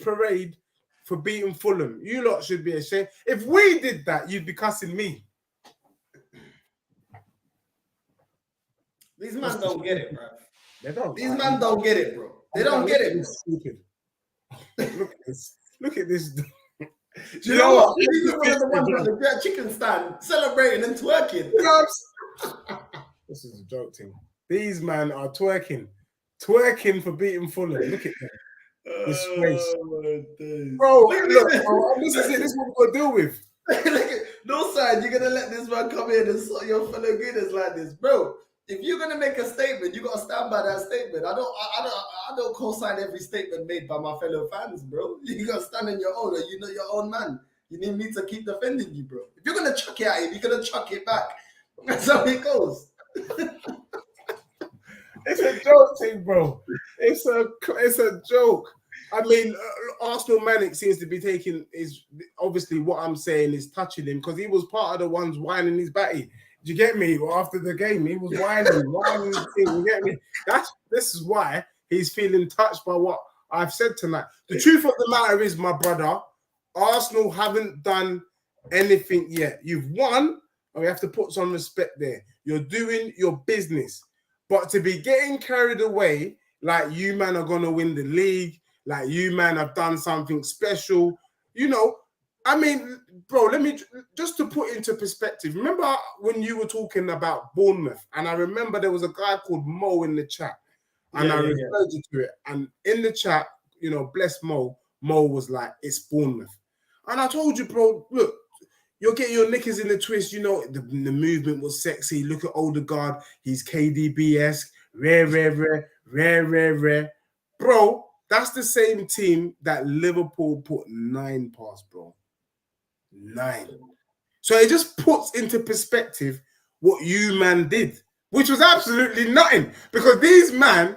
parade for beating Fulham. You lot should be ashamed. If we did that, you'd be cussing me. These men don't get it, bro. They don't. These men don't get it, bro. They don't get it. Stupid. Look at this. Look at this. Do you know what? These are one of the ones at the chicken stand celebrating and twerking. This is a joke thing. These men are twerking for beating Fulham. Look at them. Disgrace. Bro, look, this is it. This is what we're going to deal with. No side, you're going to let this man come in and sort your fellow goodness like this. Bro, if you're going to make a statement, you got to stand by that statement. I don't co-sign every statement made by my fellow fans, bro. You got to stand on your own, or you know your own man. You need me to keep defending you, bro. If you're going to chuck it at him, you're going to chuck it back. That's how it goes. It's a joke thing, bro. It's a joke. I mean, Arsenal Manic seems to be taking is obviously what I'm saying is touching him because he was part of the ones whining his batty. Do you get me? Well, after the game, he was whining his thing. You get me? This is why he's feeling touched by what I've said tonight. The truth of the matter is, my brother, Arsenal haven't done anything yet. You've won, and we have to put some respect there. You're doing your business. But to be getting carried away, like you man are going to win the league, like you man have done something special, you know, I mean, bro, let me, just to put into perspective, remember when you were talking about Bournemouth, and I remember there was a guy called Mo in the chat, and I referred you to it, and in the chat, you know, bless Mo, Mo was like, it's Bournemouth. And I told you, bro, look, you'll get your knickers in the twist, you know, the movement was sexy, look at Odegaard, he's KDB-esque, rare. Bro, that's the same team that Liverpool put 9 past, bro. 9. So it just puts into perspective what you man did, which was absolutely nothing, because these man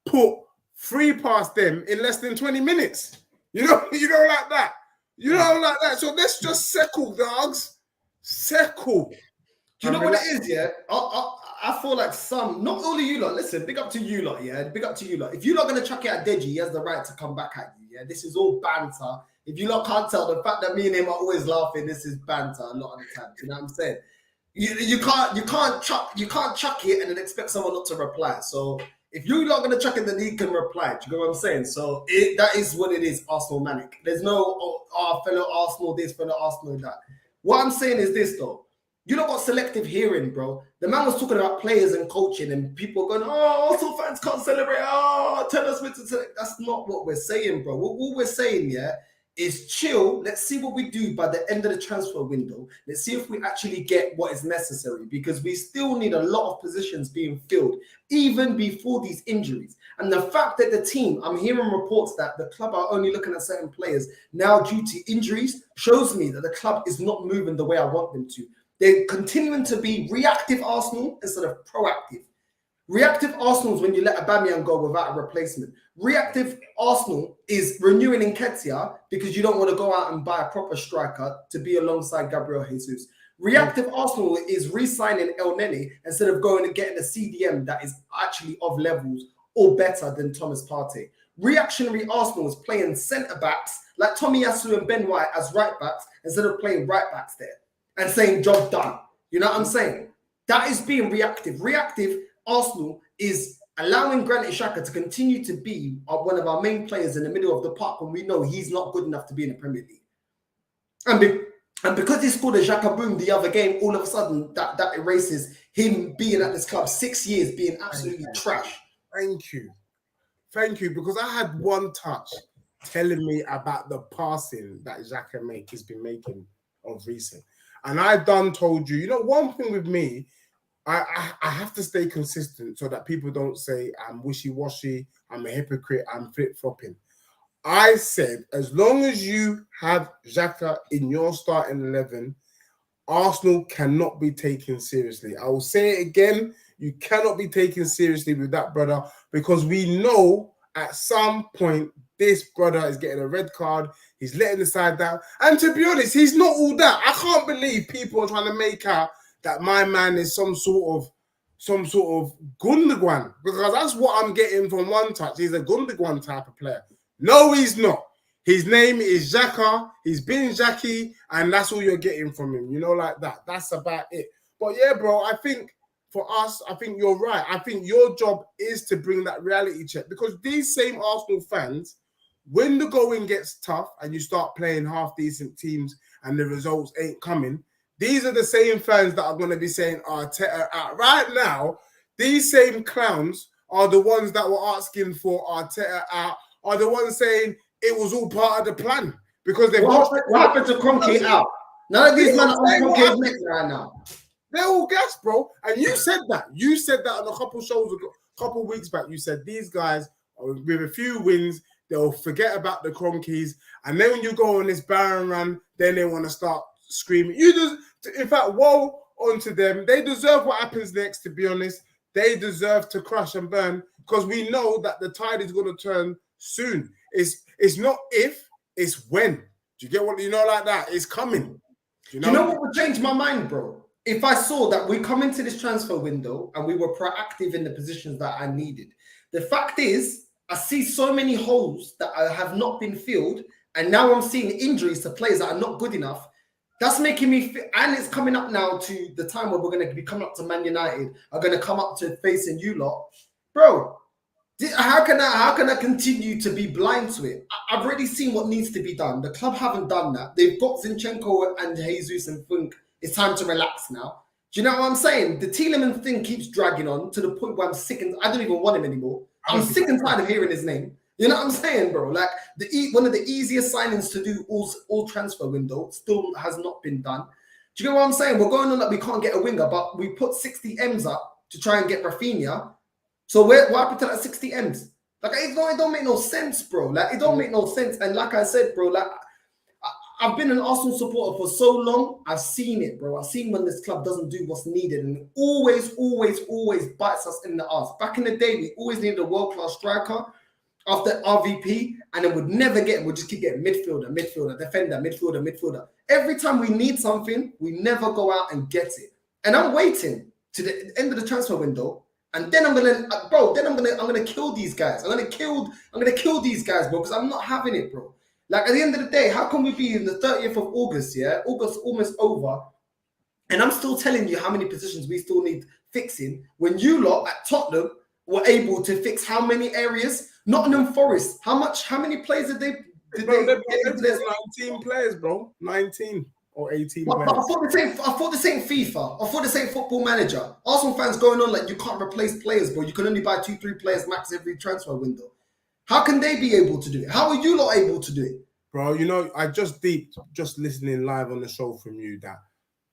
put 3 past them in less than 20 minutes. You know like that. You know like that. So let's just settle, dogs. Settle. Do you know what it is, yeah? I feel like not only you lot, listen, big up to you lot, yeah? Big up to you lot. If you lot going to chuck it at Deji, he has the right to come back at you, yeah? This is all banter. If you lot can't tell, the fact that me and him are always laughing, this is banter a lot of the time. You know what I'm saying? You can't chuck it and then expect someone not to reply. So if you're not going to chuck it, then he can reply. Do you know what I'm saying? So that is what it is, Arsenal Manic. There's no, fellow Arsenal this, fellow Arsenal that. What I'm saying is this, though. You don't got selective hearing, bro. The man was talking about players and coaching and people going, oh, Arsenal fans can't celebrate. Oh, tell us what to celebrate. That's not what we're saying, bro. What we're saying, yeah, is chill. Let's see what we do by the end of the transfer window. Let's see if we actually get what is necessary, because we still need a lot of positions being filled, even before these injuries. And the fact that the team, I'm hearing reports that the club are only looking at certain players now due to injuries, shows me that the club is not moving the way I want them to. They're continuing to be reactive Arsenal instead of proactive. Reactive Arsenal is when you let Aubameyang go without a replacement. Reactive Arsenal is renewing Nketiah because you don't want to go out and buy a proper striker to be alongside Gabriel Jesus. Reactive Arsenal is re-signing El Neni instead of going and getting a CDM that is actually of levels or better than Thomas Partey. Reactionary Arsenal is playing centre-backs like Tomiyasu and Ben White as right-backs instead of playing right-backs there and saying job done. You know what I'm saying? That is being reactive. Reactive Arsenal is allowing Granit Xhaka to continue to be one of our main players in the middle of the park when we know he's not good enough to be in the Premier League. And because he scored a Xhaka boom the other game, all of a sudden that erases him being at this club 6 years, being absolutely trash. Thank you, because I had one touch telling me about the passing that Xhaka has been making of recent. And I done told you, one thing with me, I have to stay consistent so that people don't say I'm wishy-washy, I'm a hypocrite, I'm flip-flopping. I said, as long as you have Xhaka in your starting 11, Arsenal cannot be taken seriously. I will say it again, you cannot be taken seriously with that brother because we know at some point this brother is getting a red card, he's letting the side down. And to be honest, he's not all that. I can't believe people are trying to make out that my man is some sort of Gundogan, because that's what I'm getting from one touch. He's a Gundogan type of player. No, he's not. His name is Xhaka. He's been Jackie, and that's all you're getting from him. Like that. That's about it. But yeah, bro, I think for us, I think you're right. I think your job is to bring that reality check because these same Arsenal fans, when the going gets tough and you start playing half-decent teams and the results ain't coming, these are the same fans that are going to be saying Arteta out. Right now, these same clowns are the ones that were asking for Arteta out, are the ones saying it was all part of the plan. Because they've What happened to Kroenke out? None of these men are on Kroenke's neck right now. They're all gas, bro. And you said that. You said that on a couple shows ago, a couple weeks back. You said these guys, with a few wins, they'll forget about the Kroenkes. And then when you go on this barren run, then they want to start screaming. In fact, woe onto them. They deserve what happens next, to be honest. They deserve to crush and burn because we know that the tide is going to turn soon. It's not if, it's when. Do you get what, like that? It's coming. Do you know what would change my mind, bro? If I saw that we come into this transfer window and we were proactive in the positions that I needed. The fact is, I see so many holes that have not been filled, and now I'm seeing injuries to players that are not good enough. That's making me feel, and it's coming up now to the time where we're going to be coming up to Man United, are going to come up to facing you lot. Bro, how can I continue to be blind to it? I've already seen what needs to be done. The club haven't done that. They've got Zinchenko and Jesus and think it's time to relax now. Do you know what I'm saying? The Tielemans thing keeps dragging on to the point where I'm sick and I don't even want him anymore. I'm sick and tired of hearing his name. You know what I'm saying, bro? Like one of the easiest signings to do all transfer window still has not been done. Do you know what I'm saying? We're going on that we can't get a winger, but we put 60 M's up to try and get Rafinha. So what happened to that 60 M's? Like it don't make no sense, bro. Like it don't make no sense. And like I said, bro, like I've been an Arsenal supporter for so long. I've seen it, bro. I've seen when this club doesn't do what's needed and always bites us in the ass. Back in the day, we always needed a world-class striker after RVP, and then we'd never get him. We'd just keep getting midfielder, defender, midfielder. Every time we need something, we never go out and get it. And I'm waiting to the end of the transfer window, and then I'm gonna kill these guys. I'm gonna kill these guys, bro, because I'm not having it, bro. Like at the end of the day, how can we be in the 30th of August? Yeah, August almost over, and I'm still telling you how many positions we still need fixing. When you lot at Tottenham were able to fix how many areas? Nottingham Forest. How many players did they? There's 19 players, bro. 19 or 18 players. I thought the same FIFA. I thought the same Football Manager. Arsenal fans going on like you can't replace players, bro. You can only buy 2-3 players max every transfer window. How can they be able to do it? How are you lot able to do it? Bro, I just listening live on the show from you that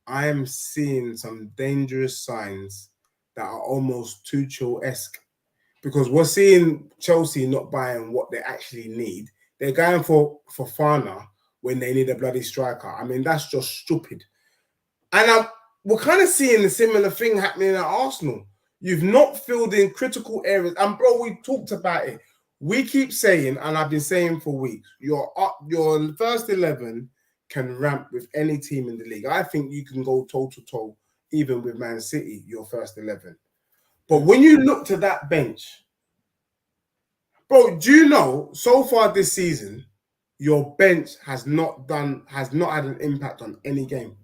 I am seeing some dangerous signs that are almost Tuchel-esque. Because we're seeing Chelsea not buying what they actually need. They're going for Fofana when they need a bloody striker. I mean, that's just stupid. And we're kind of seeing a similar thing happening at Arsenal. You've not filled in critical areas. And bro, we talked about it. We keep saying, and I've been saying for weeks, your first 11 can ramp with any team in the league. I think you can go toe to toe, even with Man City, your first 11. But when you look to that bench, bro, do you know so far this season, your bench has not had an impact on any game.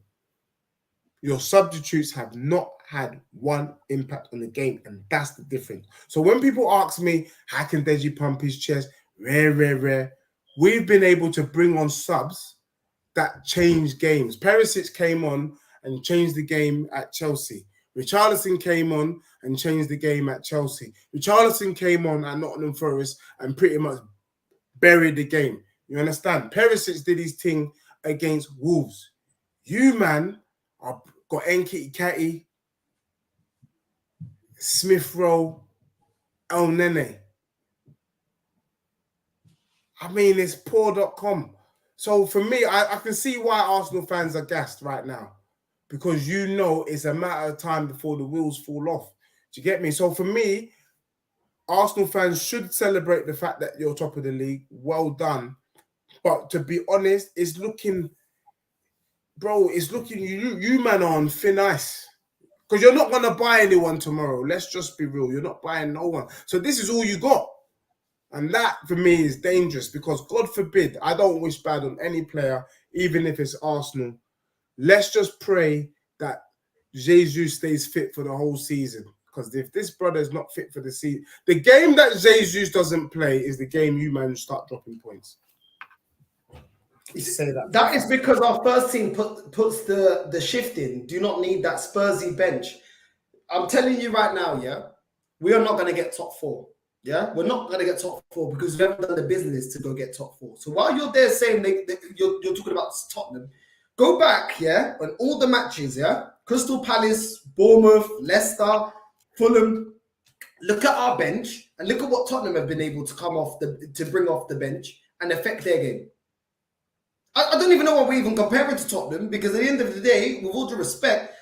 Your substitutes have not had one impact on the game, and that's the difference. So when people ask me, how can Deji pump his chest? Rare. We've been able to bring on subs that change games. Perisic came on and changed the game at Chelsea. Richarlison came on and changed the game at Chelsea. Richarlison came on at Nottingham Forest and pretty much buried the game. You understand? Perisic did his thing against Wolves. You, man, got Nketiah, Catty, Smith Rowe, El Nene. I mean, it's poor.com. So for me, I can see why Arsenal fans are gassed right now, because you know it's a matter of time before the wheels fall off. Do you get me? So for me, Arsenal fans should celebrate the fact that you're top of the league. Well done. But to be honest, it's looking, bro, you man are on thin ice. Because you're not going to buy anyone tomorrow. Let's just be real. You're not buying no one. So this is all you got. And that, for me, is dangerous because, God forbid, I don't wish bad on any player, even if it's Arsenal. Let's just pray that Jesus stays fit for the whole season. Because if this brother is not fit for the season, the game that Jesus doesn't play is the game you man start dropping points. Say that. That is because our first team puts the shift in. Do not need that Spursy bench. I'm telling you right now, yeah, we are not going to get top 4. Yeah, we're not going to get top 4 because we haven't done the business to go get top 4. So while you're there saying you're talking about Tottenham, go back, yeah, on all the matches, yeah, Crystal Palace, Bournemouth, Leicester, Fulham. Look at our bench and look at what Tottenham have been able to bring off the bench and affect their game. I don't even know why we even compare it to Tottenham, because at the end of the day, with all due respect,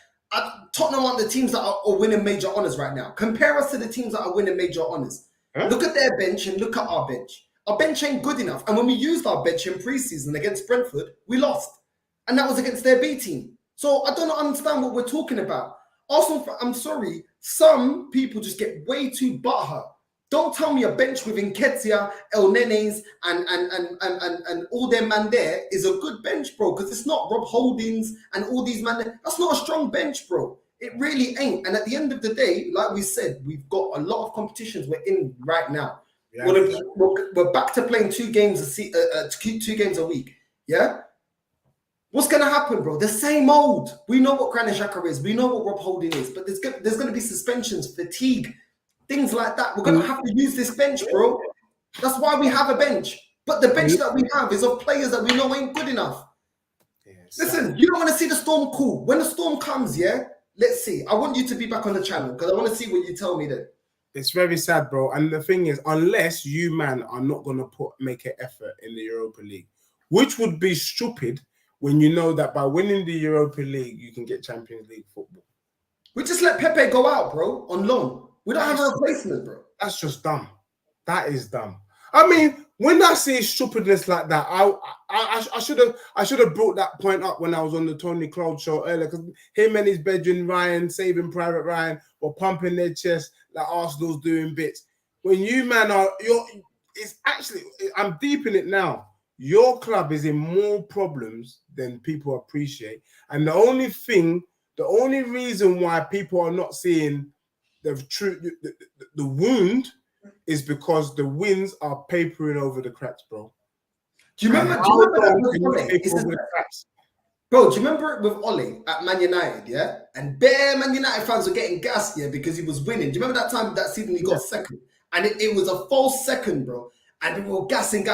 Tottenham aren't the teams that are winning major honours right now. Compare us to the teams that are winning major honours. Huh? Look at their bench and look at our bench. Our bench ain't good enough. And when we used our bench in pre-season against Brentford, we lost. And that was against their B team. So I don't understand what we're talking about. Arsenal, I'm sorry, some people just get way too butthurt. Don't tell me a bench with Nketiah, El Nenes, and all their man there is a good bench, bro. Because it's not Rob Holdings and all these man there. That's not a strong bench, bro. It really ain't. And at the end of the day, like we said, we've got a lot of competitions we're in right now. Yeah. We're back to playing 2 games a week. Yeah. What's gonna happen, bro? The same old. We know what Granit Xhaka is. We know what Rob Holding is. But there's gonna be suspensions, fatigue. Things like that. We're going to have to use this bench, bro. That's why we have a bench. But the bench that we have is of players that we know ain't good enough. Yes. Listen, you don't want to see the storm cool. When the storm comes, yeah, let's see. I want you to be back on the channel because I want to see what you tell me then. It's very sad, bro. And the thing is, unless you, man, are not going to make an effort in the Europa League, which would be stupid when you know that by winning the Europa League, you can get Champions League football. We just let Pepe go out, bro, on loan. We don't have a replacement, bro. That's just dumb. That is dumb. I mean, when I see stupidness like that, I should have brought that point up when I was on the Tony Cloud show earlier, because him and his bedroom Ryan, Saving Private Ryan, were pumping their chest like Arsenal's doing bits. When you, man, it's actually, I'm deep in it now. Your club is in more problems than people appreciate. And the only reason why people are not seeing the wound is because the wins are papering over the cracks, bro. Do you remember that? Bro, do you remember it with Ole at Man United, yeah? And bare Man United fans were getting gassed, yeah, because he was winning. Do you remember that time, that season he got second? And it was a false second, bro. And people were gassing.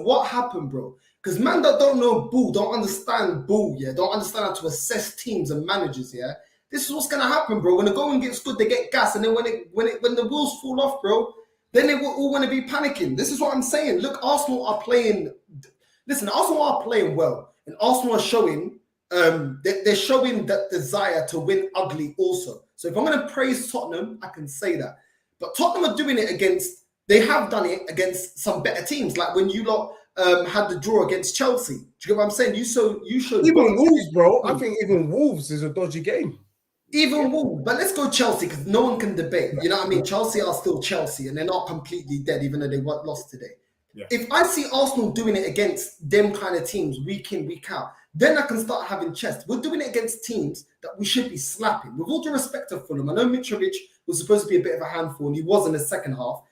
What happened, bro? Because man that don't know bull, don't understand bull, yeah? Don't understand how to assess teams and managers, yeah? This is what's gonna happen, bro. When the going gets good, they get gas, and then when the wheels fall off, bro, then they will all want to be panicking. This is what I'm saying. Look, Arsenal are playing. Listen, Arsenal are playing well, and Arsenal are showing they're showing that desire to win ugly also. So if I'm going to praise Tottenham, I can say that. But Tottenham are doing it against, they have done it against some better teams. Like when you lot had the draw against Chelsea. Do you get what I'm saying? You showed even Wolves, bro. I think even Wolves is a dodgy game. Even Wolves, but let's go Chelsea because no one can debate. You know what I mean? Chelsea are still Chelsea and they're not completely dead, even though they lost today. Yeah. If I see Arsenal doing it against them kind of teams week in, week out, then I can start having chest. We're doing it against teams that we should be slapping. With all due respect to Fulham, I know Mitrovic was supposed to be a bit of a handful and he was in the second half.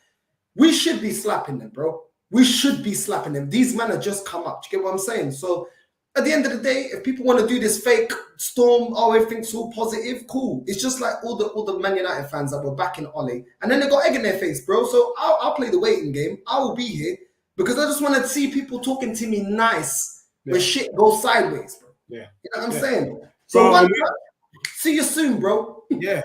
We should be slapping them, bro. We should be slapping them. These men are just come up. Do you get what I'm saying? So at the end of the day, if people want to do this fake storm, oh, everything's all positive, cool. It's just like all the Man United fans that were backing Ole, and then they got egg in their face, bro. So I'll play the waiting game. I will be here because I just want to see people talking to me nice when shit goes sideways, bro. Yeah. You know what I'm saying? So see you soon, bro. Yeah.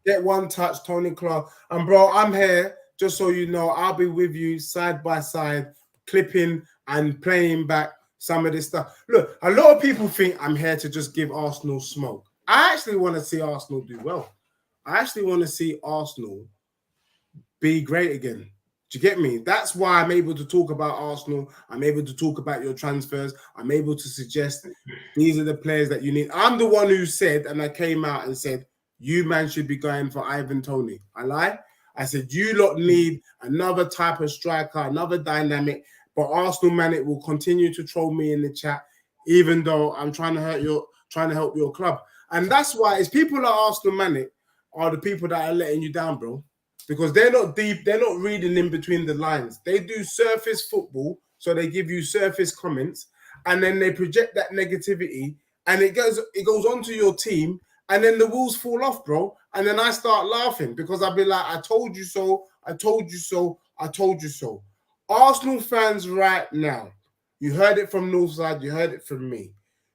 Get one touch, Tony Clark. And bro, I'm here, just so you know, I'll be with you side by side, clipping and playing back some of this stuff. Look, a lot of people think I'm here to just give Arsenal smoke. I actually want to see Arsenal do well. I actually want to see Arsenal be great again. Do you get me? That's why I'm able to talk about Arsenal. I'm able to talk about your transfers. I'm able to suggest these are the players that you need. I'm the one who said, and I came out and said, you man should be going for Ivan Toney. I lie. I said, you lot need another type of striker, another dynamic. But Arsenal man, it will continue to troll me in the chat, even though I'm trying to help your club. And that's why it's people like Arsenal man are the people that are letting you down, bro. Because they're not deep, they're not reading in between the lines. They do surface football, so they give you surface comments, and then they project that negativity, and it goes onto your team, and then the wheels fall off, bro. And then I start laughing because I'll be like, I told you so, I told you so, I told you so. Arsenal fans right now, you heard it from Northside, you heard it from me.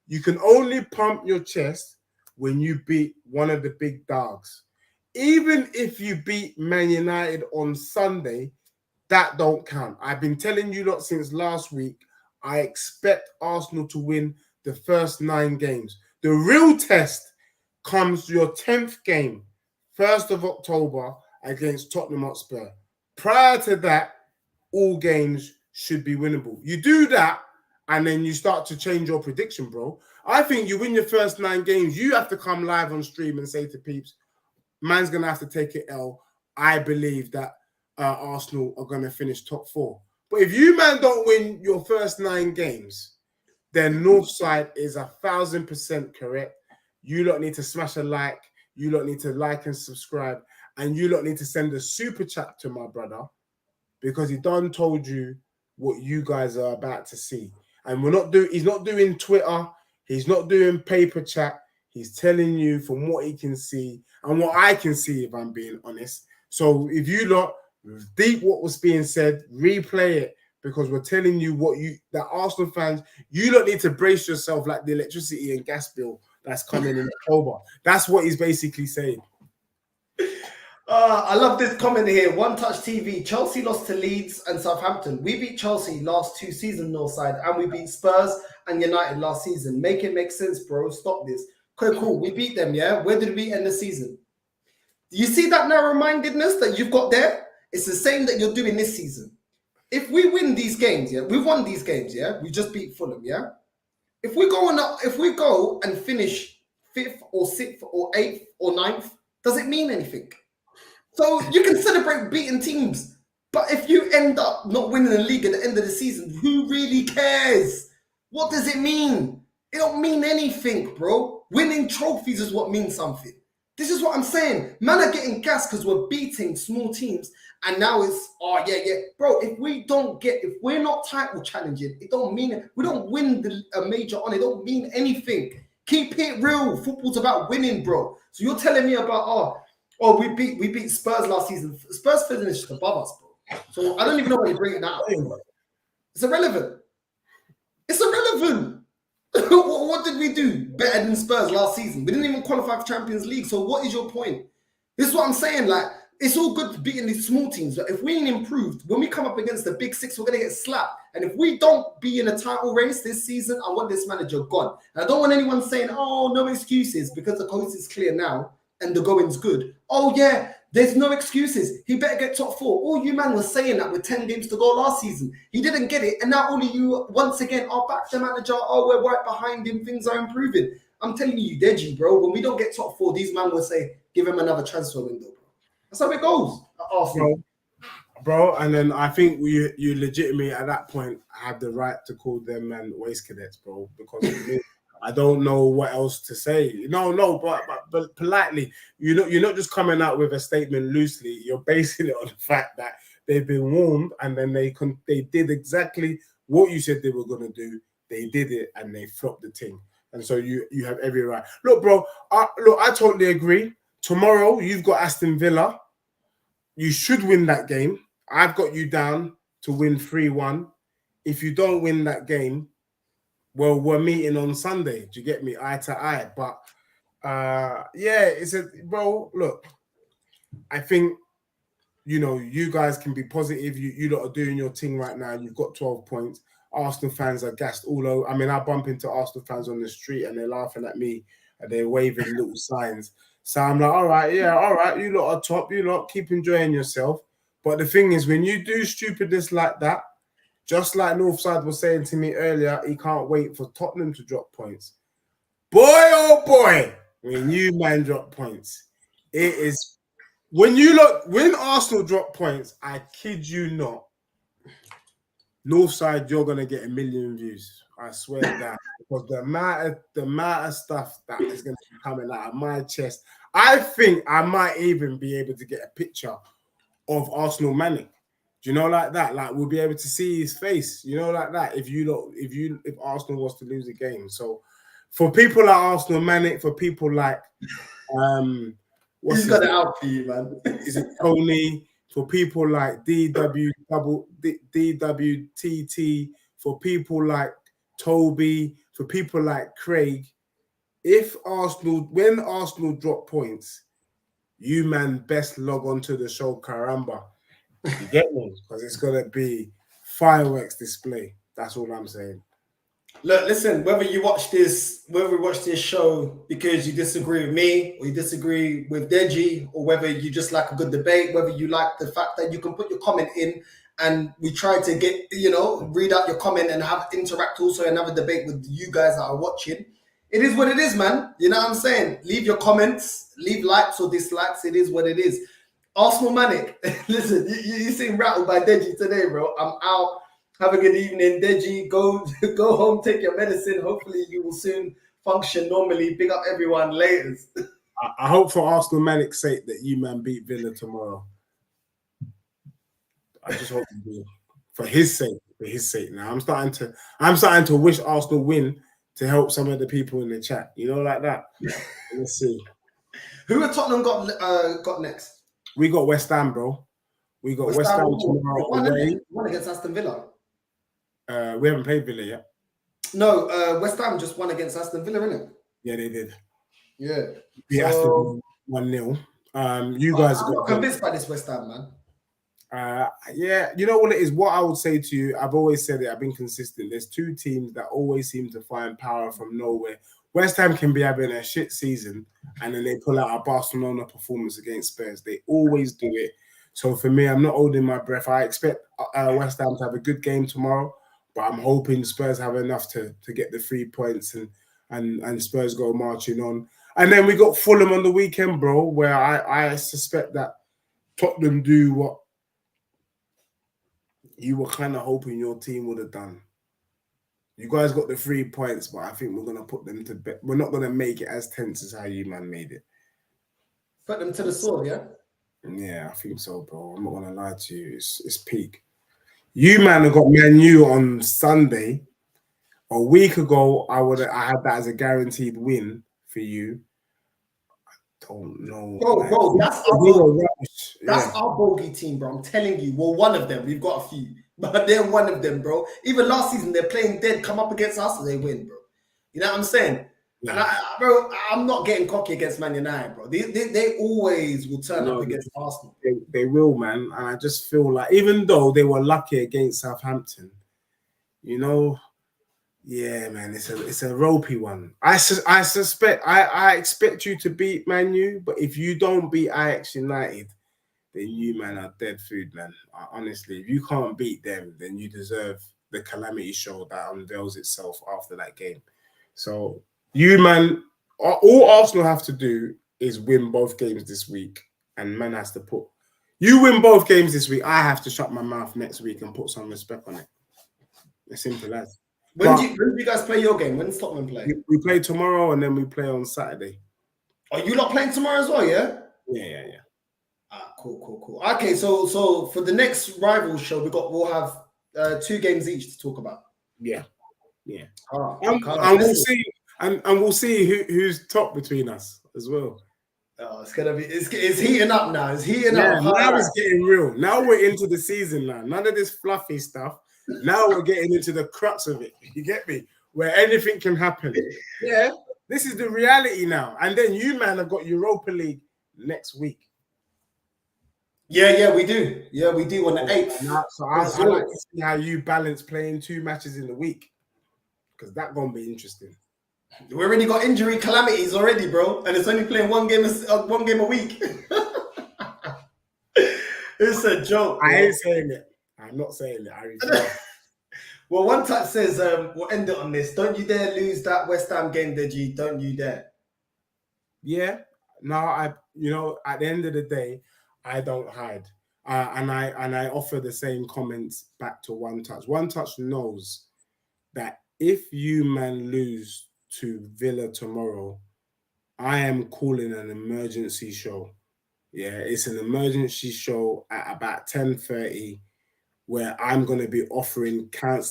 You can only pump your chest when you beat one of the big dogs. Even if you beat Man United on Sunday, that don't count. I've been telling you lot since last week, I expect Arsenal to win the first 9 games. The real test comes your 10th game, 1st of October against Tottenham Hotspur. Prior to that, all games should be winnable. You do that, and then you start to change your prediction, bro. I think you win your first 9 games, you have to come live on stream and say to peeps, man's going to have to take it L. I believe that Arsenal are going to finish top 4. But if you, man, don't win your first 9 games, then Northside is 1,000% correct. You lot need to smash a like. You lot need to like and subscribe. And you lot need to send a super chat to my brother because he done told you what you guys are about to see. And he's not doing Twitter. He's not doing paper chat. He's telling you from what he can see and what I can see, if I'm being honest. So if you lot deep what was being said, replay it, because we're telling you that Arsenal fans, you lot need to brace yourself like the electricity and gas bill that's coming in October. That's what he's basically saying. I love this comment here. One Touch TV. Chelsea lost to Leeds and Southampton. We beat Chelsea last 2 seasons, Northside, and we beat Spurs and United last season. Make it make sense, bro. Stop this. Okay, cool. We beat them, yeah? Where did we end the season? Do you see that narrow-mindedness that you've got there? It's the same that you're doing this season. If we win these games, yeah? We've won these games, yeah? We just beat Fulham, yeah? If we go and finish 5th or 6th or 8th or 9th, does it mean anything? So you can celebrate beating teams, but if you end up not winning the league at the end of the season, who really cares? What does it mean? It don't mean anything, bro. Winning trophies is what means something. This is what I'm saying. Man are getting gas because we're beating small teams, and now it's, oh, yeah. Bro, if we're not title challenging, it don't mean, we don't win a major honor, it don't mean anything. Keep it real. Football's about winning, bro. So you're telling me about, oh, we beat Spurs last season. Spurs finished above us, bro. So I don't even know why you're bringing that up. It's irrelevant. It's irrelevant. What did we do better than Spurs last season? We didn't even qualify for Champions League. So what is your point? This is what I'm saying. Like, it's all good beating these small teams, but if we ain't improved, when we come up against the big 6, we're going to get slapped. And if we don't be in a title race this season, I want this manager gone. And I don't want anyone saying, oh, no excuses, because the coast is clear now and the going's good. Oh, yeah, there's no excuses. He better get top 4. All you man was saying that with 10 games to go last season. He didn't get it. And now all of you, once again, are back the manager. Oh, we're right behind him. Things are improving. I'm telling you, Deji, bro, when we don't get top 4, these man will say, give him another transfer window, bro. That's how it goes at Arsenal. Bro, and then I think you legitimately at that point have the right to call them waste cadets, bro, because I don't know what else to say. No, but politely, you're not just coming out with a statement loosely. You're basing it on the fact that they've been warned, and then they did exactly what you said they were gonna do. They did it, and they flopped the thing. And so you have every right. Look, bro. I totally agree. Tomorrow you've got Aston Villa. You should win that game. I've got you down to win 3-1. If you don't win that game, well, we're meeting on Sunday. Do you get me? Eye to eye. But bro, look, I think, you guys can be positive. You lot are doing your thing right now. You've got 12 points. Arsenal fans are gassed all over. I mean, I bump into Arsenal fans on the street and they're laughing at me and they're waving little signs. So I'm like, all right, you lot are top. You lot keep enjoying yourself. But the thing is, when you do stupidness like that, just like Northside was saying to me earlier, he can't wait for Tottenham to drop points. Boy, oh boy, when you man drop points, it is when Arsenal drop points, I kid you not, Northside, you're gonna get 1 million views. I swear that, because the amount of stuff that is gonna be coming out of my chest, I think I might even be able to get a picture of Arsenal Manic. Do you know, like that? Like, we'll be able to see his face, like that, if Arsenal was to lose a game. So for people like Arsenal Manic, for people like he's got it out for you, man. Is it Tony? For people like DWTT, for people like Toby, for people like Craig, when Arsenal drop points, you man best log on to the show Caramba. You get me? Because it's gonna be fireworks display. That's all I'm saying. Look, listen, whether we watch this show because you disagree with me or you disagree with Deji, or whether you just like a good debate, whether you like the fact that you can put your comment in and we try to get, read out your comment and interact also and have a debate with you guys that are watching. It is what it is, man. You know what I'm saying? Leave your comments, leave likes or dislikes. It is what it is. Arsenal Manic, listen, you seem rattled by Deji today, bro. I'm out. Have a good evening, Deji. Go home, take your medicine. Hopefully you will soon function normally. Big up everyone. Later. I hope for Arsenal Manic's sake that you man beat Villa tomorrow. I just hope you do. For his sake. Now I'm starting to wish Arsenal win to help some of the people in the chat. Like that. Let's see. Who have Tottenham got next? We got West Ham, bro. We got West Ham tomorrow away. One against Aston Villa. We haven't played Villa yet. No, West Ham just won against Aston Villa, innit? Yeah, they did. Yeah. Beat Aston 1-0. You guys I'm not convinced by this West Ham, man. Yeah, you know what it is? What I would say to you, I've always said it, I've been consistent. There's two teams that always seem to find power from nowhere. West Ham can be having a shit season and then they pull out a Barcelona performance against Spurs. They always do it. So for me, I'm not holding my breath. I expect West Ham to have a good game tomorrow, but I'm hoping Spurs have enough to get the 3 points and Spurs go marching on. And then we got Fulham on the weekend, bro, where I suspect that Tottenham do what you were kind of hoping your team would have done. You guys got the 3 points, but I think we're going to put them to bed. We're not going to make it as tense as how you man made it. Put them to the sword, yeah? Yeah, I think so, bro. I'm not going to lie to you. It's peak. You man have got Man U on Sunday. A week ago, I had that as a guaranteed win for you. I don't know. Bro, that's our bogey team, bro. I'm telling you. Well, one of them. We've got a few. But they're one of them, bro. Even last season, they're playing dead, come up against us, and they win, bro. You know what I'm saying? Yeah. And I'm not getting cocky against Man United, bro. They always will turn up against Arsenal. They will, man. And I just feel like, even though they were lucky against Southampton, you know, yeah, man, it's a ropey one. I suspect I expect you to beat Man U, but if you don't beat Ajax United, then you man are dead food, man. Honestly, if you can't beat them, then you deserve the calamity show that unveils itself after that game. So you man, all Arsenal have to do is win both games this week, and man has to put. You win both games this week, I have to shut my mouth next week and put some respect on it. As simple as. When do you guys play your game? When does Tottenham play? We play tomorrow and then we play on Saturday. Are you not playing tomorrow as well? Yeah. Yeah. Cool. Okay, so for the next rival show, we'll have 2 games each to talk about. Yeah. And we'll see, and we'll see who's top between us as well. Oh, it's gonna be it's heating up now. It's heating up. Now it's getting real. Now we're into the season now. None of this fluffy stuff. Now we're getting into the crux of it. You get me? Where anything can happen. Yeah, this is the reality now. And then you man have got Europa League next week. Yeah, we do. Yeah, we do on the 8th. So I like to see how you balance playing 2 matches in the week, because that's gonna be interesting. We already got injury calamities already, bro, and it's only playing one game a week. It's a joke. I ain't saying it. I'm not saying it. I refuse. Well, one touch says, we'll end it on this. Don't you dare lose that West Ham game, Deji. Don't you dare. Yeah. No, at the end of the day, I don't hide. And I offer the same comments back to One Touch. One Touch knows that if you man lose to Villa tomorrow, I am calling an emergency show. Yeah, it's an emergency show at about 10:30 where I'm going to be offering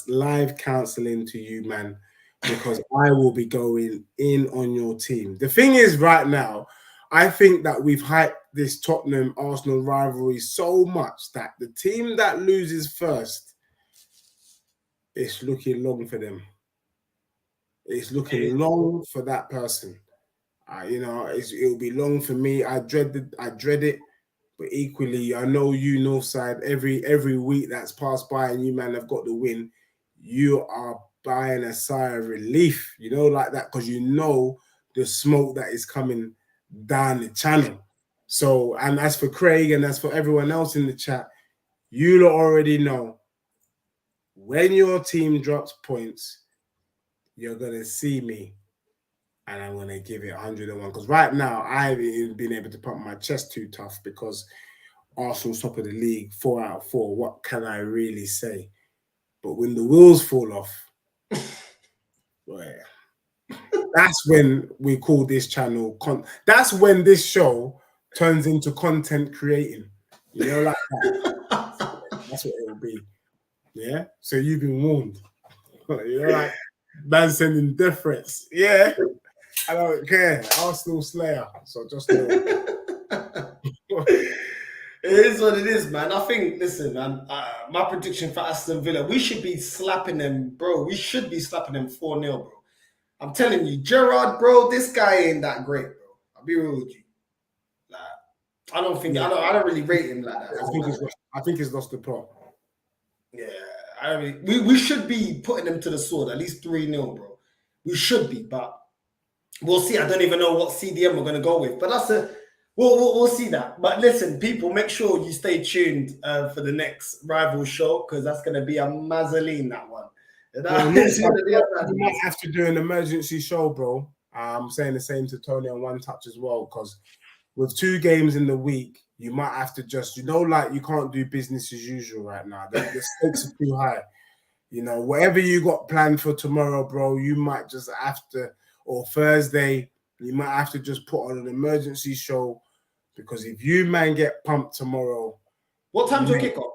live counseling to you, man, because I will be going in on your team. The thing is, right now, I think that we've hyped this Tottenham-Arsenal rivalry so much that the team that loses first, it's looking long for them. It's looking long for that person. It'll be long for me. I dread it. But equally, I know you, Northside, every week that's passed by and you man have got the win, you are buying a sigh of relief, like that, because you know the smoke that is coming down the channel. So, and as for Craig and as for everyone else in the chat, you already know when your team drops points, you're going to see me and I'm going to give it 101. Because right now, I haven't been able to pump my chest too tough because Arsenal's top of the league, 4 out of 4. What can I really say? But when the wheels fall off, well, that's when we call this channel. That's when this show turns into content creating. Like that. That's what it will be. Yeah? So you've been warned. Like, man sending death threats. Yeah? I don't care. Arsenal Slayer. So just know. It is what it is, man. I think, listen, man, my prediction for Aston Villa, we should be slapping them, bro. We should be slapping them 4-0, bro. I'm telling you, Gerrard, bro, this guy ain't that great, bro. I'll be real with you. Like, I don't really rate him like that. I think he's lost the plot. Yeah, we should be putting them to the sword, at least 3-0, bro. We should be, but we'll see. I don't even know what CDM we're gonna go with, but we'll see that. But listen, people, make sure you stay tuned for the next rival show, because that's gonna be a mazzoline, that one. You might have to do an emergency show, bro. I'm saying the same to Tony on One Touch as well, because with 2 games in the week, you might have to just, like you can't do business as usual right now. The stakes are too high. Whatever you got planned for tomorrow, bro, you might just have to, or Thursday, you might have to just put on an emergency show, because if you man get pumped tomorrow. What time's your kickoff?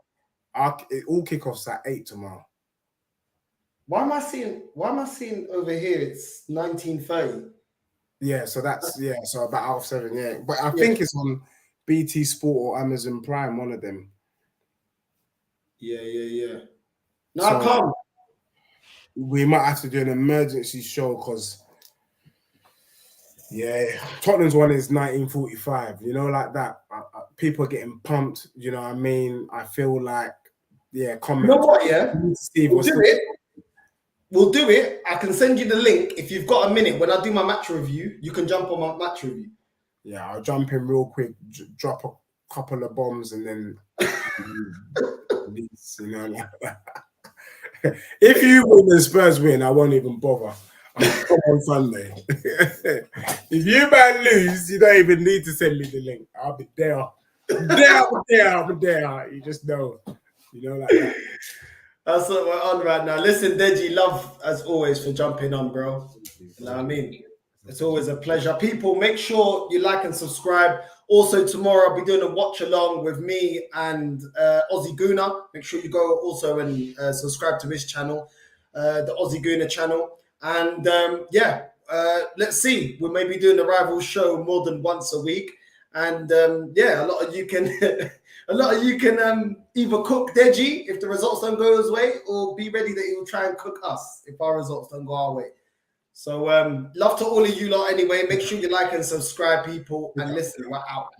All kickoffs at 8 tomorrow. Why am I seeing over here it's 19:30? Yeah, so that's so about 7:30. Yeah, but I think it's on BT Sport or Amazon Prime, one of them. Yeah. No, come. We might have to do an emergency show because Tottenham's one is 1945. Like that. People are getting pumped. You know what I mean? I feel like comment. You know what? Yeah, Steve, we'll do it. we'll do it. I can send you the link if you've got a minute. When I do my match review, you can jump on my match review. Yeah, I'll jump in real quick, drop a couple of bombs, and then you know, like if you win and Spurs win, I won't even bother. I'll come on Sunday. If you man lose, you don't even need to send me the link. I'll be there. I'll be there. You just know. You know, like that. That's what we're on right now. Listen, Deji, love as always for jumping on, bro. You know what I mean? It's always a pleasure. People, make sure you like and subscribe. Also, tomorrow I'll be doing a watch along with me and Aussie Gooner. Make sure you go also and subscribe to his channel, the Aussie Gooner channel. And let's see. We may be doing the rival show more than once a week. And a lot of you can, either cook Deji if the results don't go his way, or be ready that he will try and cook us if our results don't go our way. So love to all of you lot anyway. Make sure you like and subscribe, people, and listen, we're out.